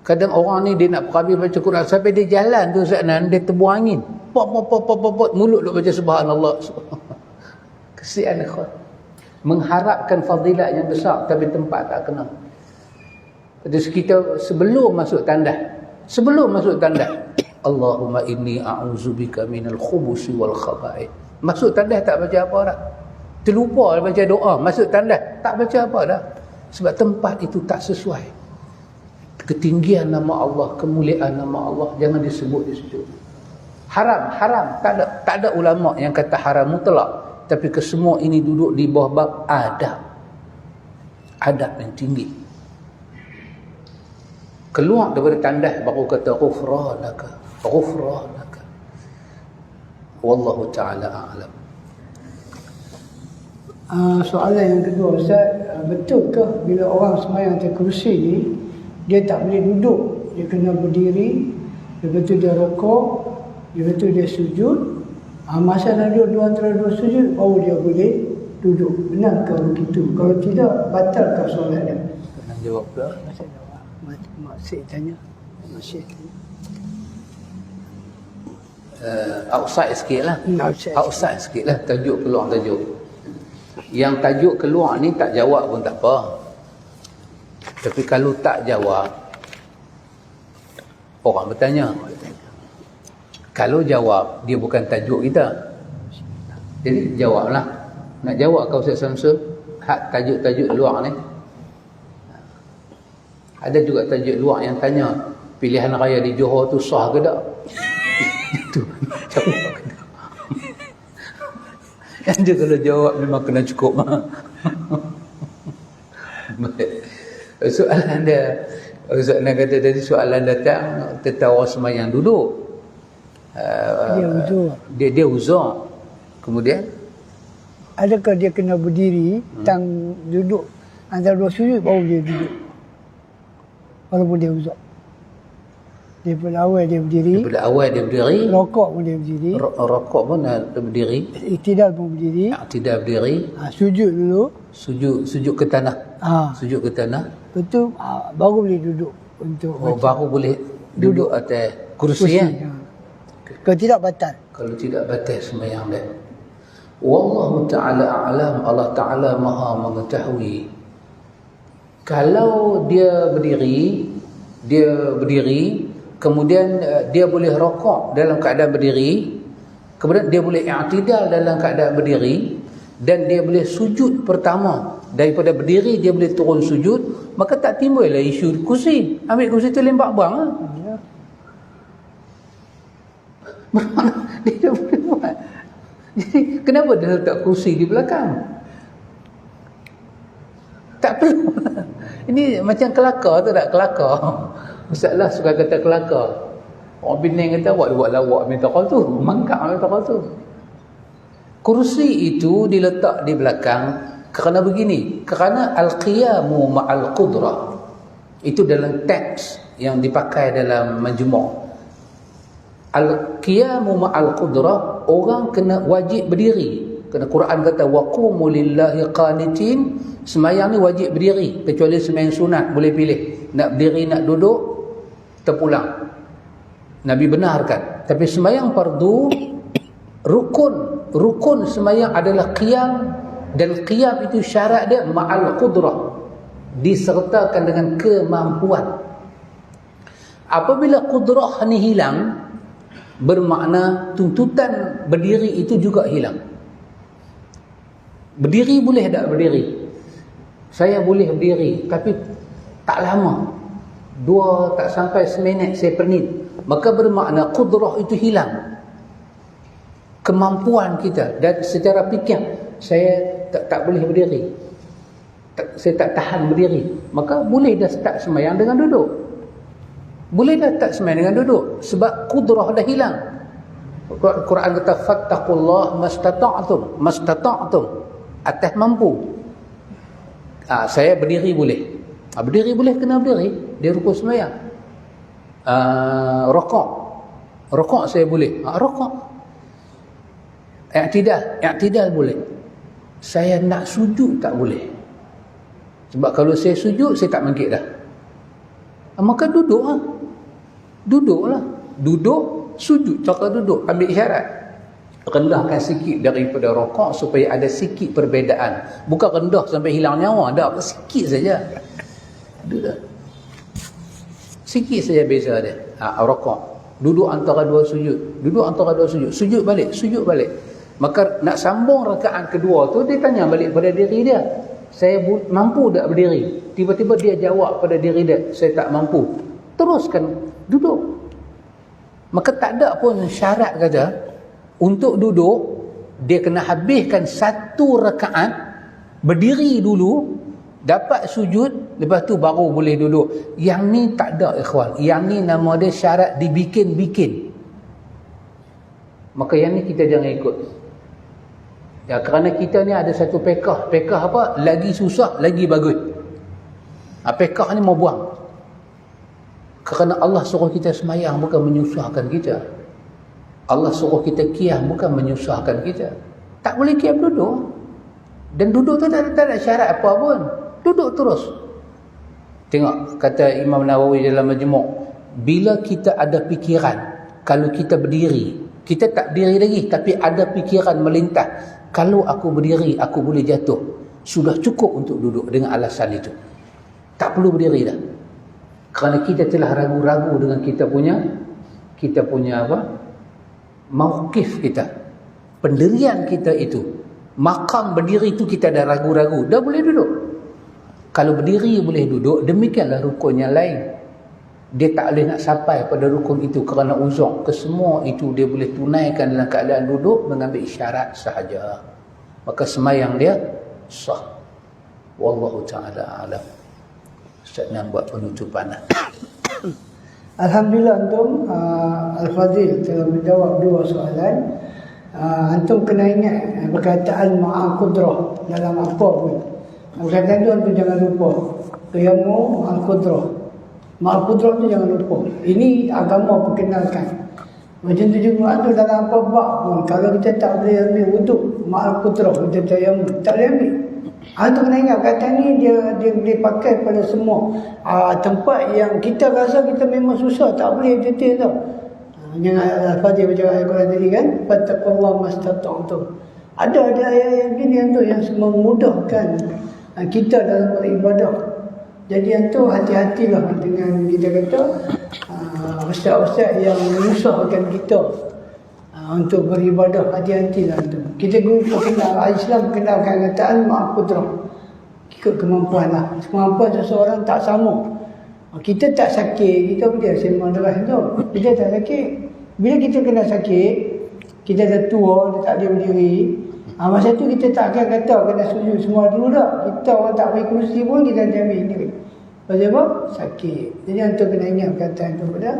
Kadang orang ni dia nak perhabis baca Quran sampai dia jalan tu Ustaz Nan, dia terbuang angin. Pop mulut duk baca subhanallah. Kesian ikhwan. Mengharapkan fadilat yang besar tapi tempat tak kena. Jadi kita sebelum masuk tandas, Allahumma inni a'udzubika minal khubusi wal khaba'ith. Masuk tandas tak baca apa dah. Terlupa baca doa, masuk tandas tak baca apa dah. Sebab tempat itu tak sesuai. Ketinggian nama Allah, kemuliaan nama Allah jangan disebut di situ. Haram. Tak ada ulama yang kata haram mutlak. Tapi kesemua ini duduk di bawah bab adab. Adab yang tinggi. Keluar daripada tandas baru kata ghufranaka. Wallahu ta'ala a'lam. Soalan yang kedua, Ustaz, betulkah bila orang sembahyang atas kerusi ni, dia tak boleh duduk, dia kena berdiri, lepas tu dia rokok, lepas tu dia sujud, masa nak duduk antara dua sujud baru dia boleh duduk? Benarkah begitu? Kalau tidak, batalkah solat dia? Nak jawab pula? Masih jawab. Masih tanya. Outside sikit lah. Outside sikit lah. Tajuk keluar tajuk. Yang tajuk keluar ni tak jawab pun tak apa. Tapi kalau tak jawab, orang bertanya. Kalau jawab, dia bukan tajuk kita. Jadi jawablah. Nak jawab kau Ustaz Samsul hak tajuk-tajuk luar ni? Ada juga tajuk luar yang tanya pilihan raya di Johor tu sah ke tak? Itu jawab ke tak? Yang dia kalau jawab memang kena cukup. Soalan dia, Ustaz nak kata tadi soalan datang tentang orang sembahyang duduk. Dia uzur. Kemudian adakah dia kena berdiri tang duduk antara dua sujud baru dia duduk walaupun dia uzur? Daripada awal dia berdiri, rokok pun dia berdiri, rokok pun berdiri, iktidal pun berdiri, sujud dulu, sujud ke tanah, sujud ke tanah, betul, baru boleh duduk untuk baru boleh duduk atas kursi ya. Kalau tidak batal. Kalau tidak batal sembahyang dia. Wallahu ta'ala a'lam. Allah Ta'ala maha mengetahui. Kalau dia berdiri, kemudian dia boleh rokok dalam keadaan berdiri, kemudian dia boleh i'tidal dalam keadaan berdiri, dan dia boleh sujud pertama daripada berdiri, dia boleh turun sujud, maka tak timbul lah isu kursi. Ambil kursi tu lembak bang lah. Dia dah boleh buat. Jadi kenapa dia letak kursi di belakang? Tak perlu. Ini macam kelakar tu tak? Kelakar. Ustaz lah suka kata kelakar. Orang Penang kata buat lawak minta kau tu, mangkak minta kau tu. Kursi itu diletak di belakang kerana begini, kerana al-qiyamu ma'al qudrah. Itu dalam teks yang dipakai dalam majmu'. Al-qiyamu ma'al qudrah, orang kena wajib berdiri. Kerana Quran kata waqumu lillahi qanitin, sembahyang ni wajib berdiri, kecuali sembahyang sunat boleh pilih nak berdiri nak duduk terpulang. Nabi benarkan. Tapi sembahyang fardu rukun sembahyang adalah qiyam, dan qiyam itu syarat dia ma'al qudrah, disertakan dengan kemampuan. Apabila qudrah ni hilang, bermakna tuntutan berdiri itu juga hilang. Berdiri boleh tak berdiri? Saya boleh berdiri, tapi tak lama, tak sampai seminit saya pernit. Maka bermakna qudrah itu hilang, kemampuan kita. Dan secara fikir saya tak boleh berdiri, saya tak tahan berdiri, maka boleh dah start sembahyang dengan duduk. Boleh dah tak sembahyang dengan duduk, sebab qudrah dah hilang. Quran kata fattaqullah mastata'tum, atas mampu. Saya berdiri boleh. Berdiri boleh, kena berdiri dia rukun sembahyang. Rokok saya boleh. Rokok. I'tidal boleh. Saya nak sujud tak boleh. Sebab kalau saya sujud saya tak bangkit dah. Maka duduklah. Duduk, sujud, cakap duduk, ambil isyarat. Rendahkan sikit daripada rokok supaya ada sikit perbezaan. Bukan rendah sampai hilang nyawa, dah sikit saja. Duduk. Sikit saja beza dia. Rokok. Duduk antara dua sujud. Sujud balik. Maka nak sambung rakaat kedua tu, dia tanya balik pada diri dia. Saya mampu tak berdiri? Tiba-tiba dia jawab pada diri dia, saya tak mampu. Teruskan duduk. Maka tak ada pun syarat kata untuk duduk dia kena habiskan satu rakaat, berdiri dulu, dapat sujud, lepas tu baru boleh duduk. Yang ni tak ada ikhwan. Yang ni nama dia syarat dibikin-bikin. Maka yang ni kita jangan ikut. Ya, kerana kita ni ada satu pekah. Pekah apa? Lagi susah, lagi bagus. Pekah ni mau buang. Kerana Allah suruh kita semayang bukan menyusahkan kita. Allah suruh kita qiyam bukan menyusahkan kita. Tak boleh qiyam, duduk. Dan duduk tu tak ada syarat apa pun. Duduk terus. Tengok kata Imam Nawawi dalam Majmu', bila kita ada fikiran, kalau kita berdiri, kita tak berdiri lagi tapi ada fikiran melintas, kalau aku berdiri aku boleh jatuh, sudah cukup untuk duduk dengan alasan itu. Tak perlu berdiri dah. Kerana kita telah ragu-ragu dengan kita punya apa? Mauqif kita. Pendirian kita itu. Makam berdiri itu kita dah ragu-ragu, dah boleh duduk. Kalau berdiri boleh duduk, demikianlah rukun yang lain. Dia tak boleh nak sampai pada rukun itu kerana uzur. Kesemua itu dia boleh tunaikan dalam keadaan duduk mengambil isyarat sahaja. Maka semayang dia sah. Wallahu ta'ala alam. Ustaz nak buat penutupan. Alhamdulillah antum Al-Fadhil telah menjawab 2 soalan. Antum kena ingat perkataan Ma'a Qudrah dalam apa pun. Perkataan tu antum jangan lupa. Qiyamu Ma'a Qudrah. Ma'a Qudrah tu jangan lupa. Ini agama perkenalkan. Macam tu juga antum dalam apa bab pun, kalau kita tak boleh ambil wuduk Ma'a Qudrah, kita tayammum, tak boleh ambil. Antum kena ingat perkataan ni dia boleh pakai pada semua tempat yang kita rasa kita memang susah, tak boleh detail tau. Jangan Al-Fatihah baca ayat Quran tadi kan, fattaqullaha mastata'tum. Ada ayat-ayat gini tu yang memudahkan kita dalam beribadah. Jadi antum hati-hatilah dengan kita kata ustaz-ustaz yang menyusahkan kita untuk beribadah. Hati-hatilah antum. Kita guna Islam kenalkan kataan Ma'a Qudrah. Ikut kemampuan lah. Kemampuan seseorang tak sama. Kita tak sakit, kita boleh sembang deras tu. Kita tak sakit. Bila kita kena sakit, kita dah tua, dia tak boleh berdiri. Masa tu kita tak akan kata kena sujud semua dulu dah. Kita orang tak beri kerusi pun kita jamin diri. Pasal apa? Sakit. Jadi antum kena ingat perkataan tu pada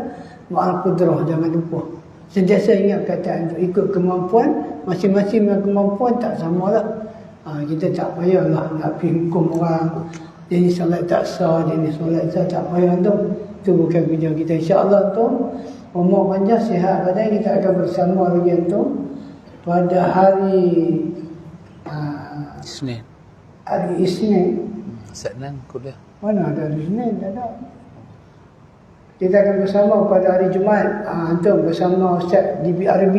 Ma'a Qudrah, jangan lupa. Sentiasa ingat perkataan tu. Ikut kemampuan, masing-masing kemampuan tak samalah. Kita tak payahlah nak pergi hukum orang. Jenis solat tak sah, jenis solat sah, tak payah tu. Itu bukan kerja kita. InsyaAllah tu, umur panjang, sihat badan, kita akan bersama lagi tu pada hari Isnin. Hari Isnin. Senin kuliah. Mana ada hari Isnin? Tak ada. Kita akan bersama pada hari Jumaat. Antum bersama Ustaz di BRB.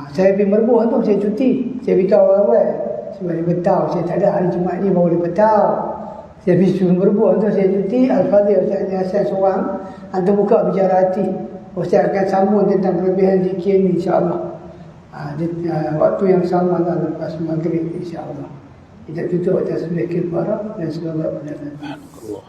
Saya pergi Merbuk antum, saya cuti. Saya beritahu awal-awal. Sebab dia beritahu, saya tak ada hari Jumaat ni baru dia beritahu. Saya pergi Merbuk antum, saya cuti. Al-Fadhil Ustaz Hasan seorang. Antum buka bicara hati. Ustaz akan sambung tentang kelebihan zikir ni insya-Allah. Waktu yang sama lah lepas maghrib insya-Allah. Kita tutup tasbih kifarah dan selawat pada Nabi. Allah.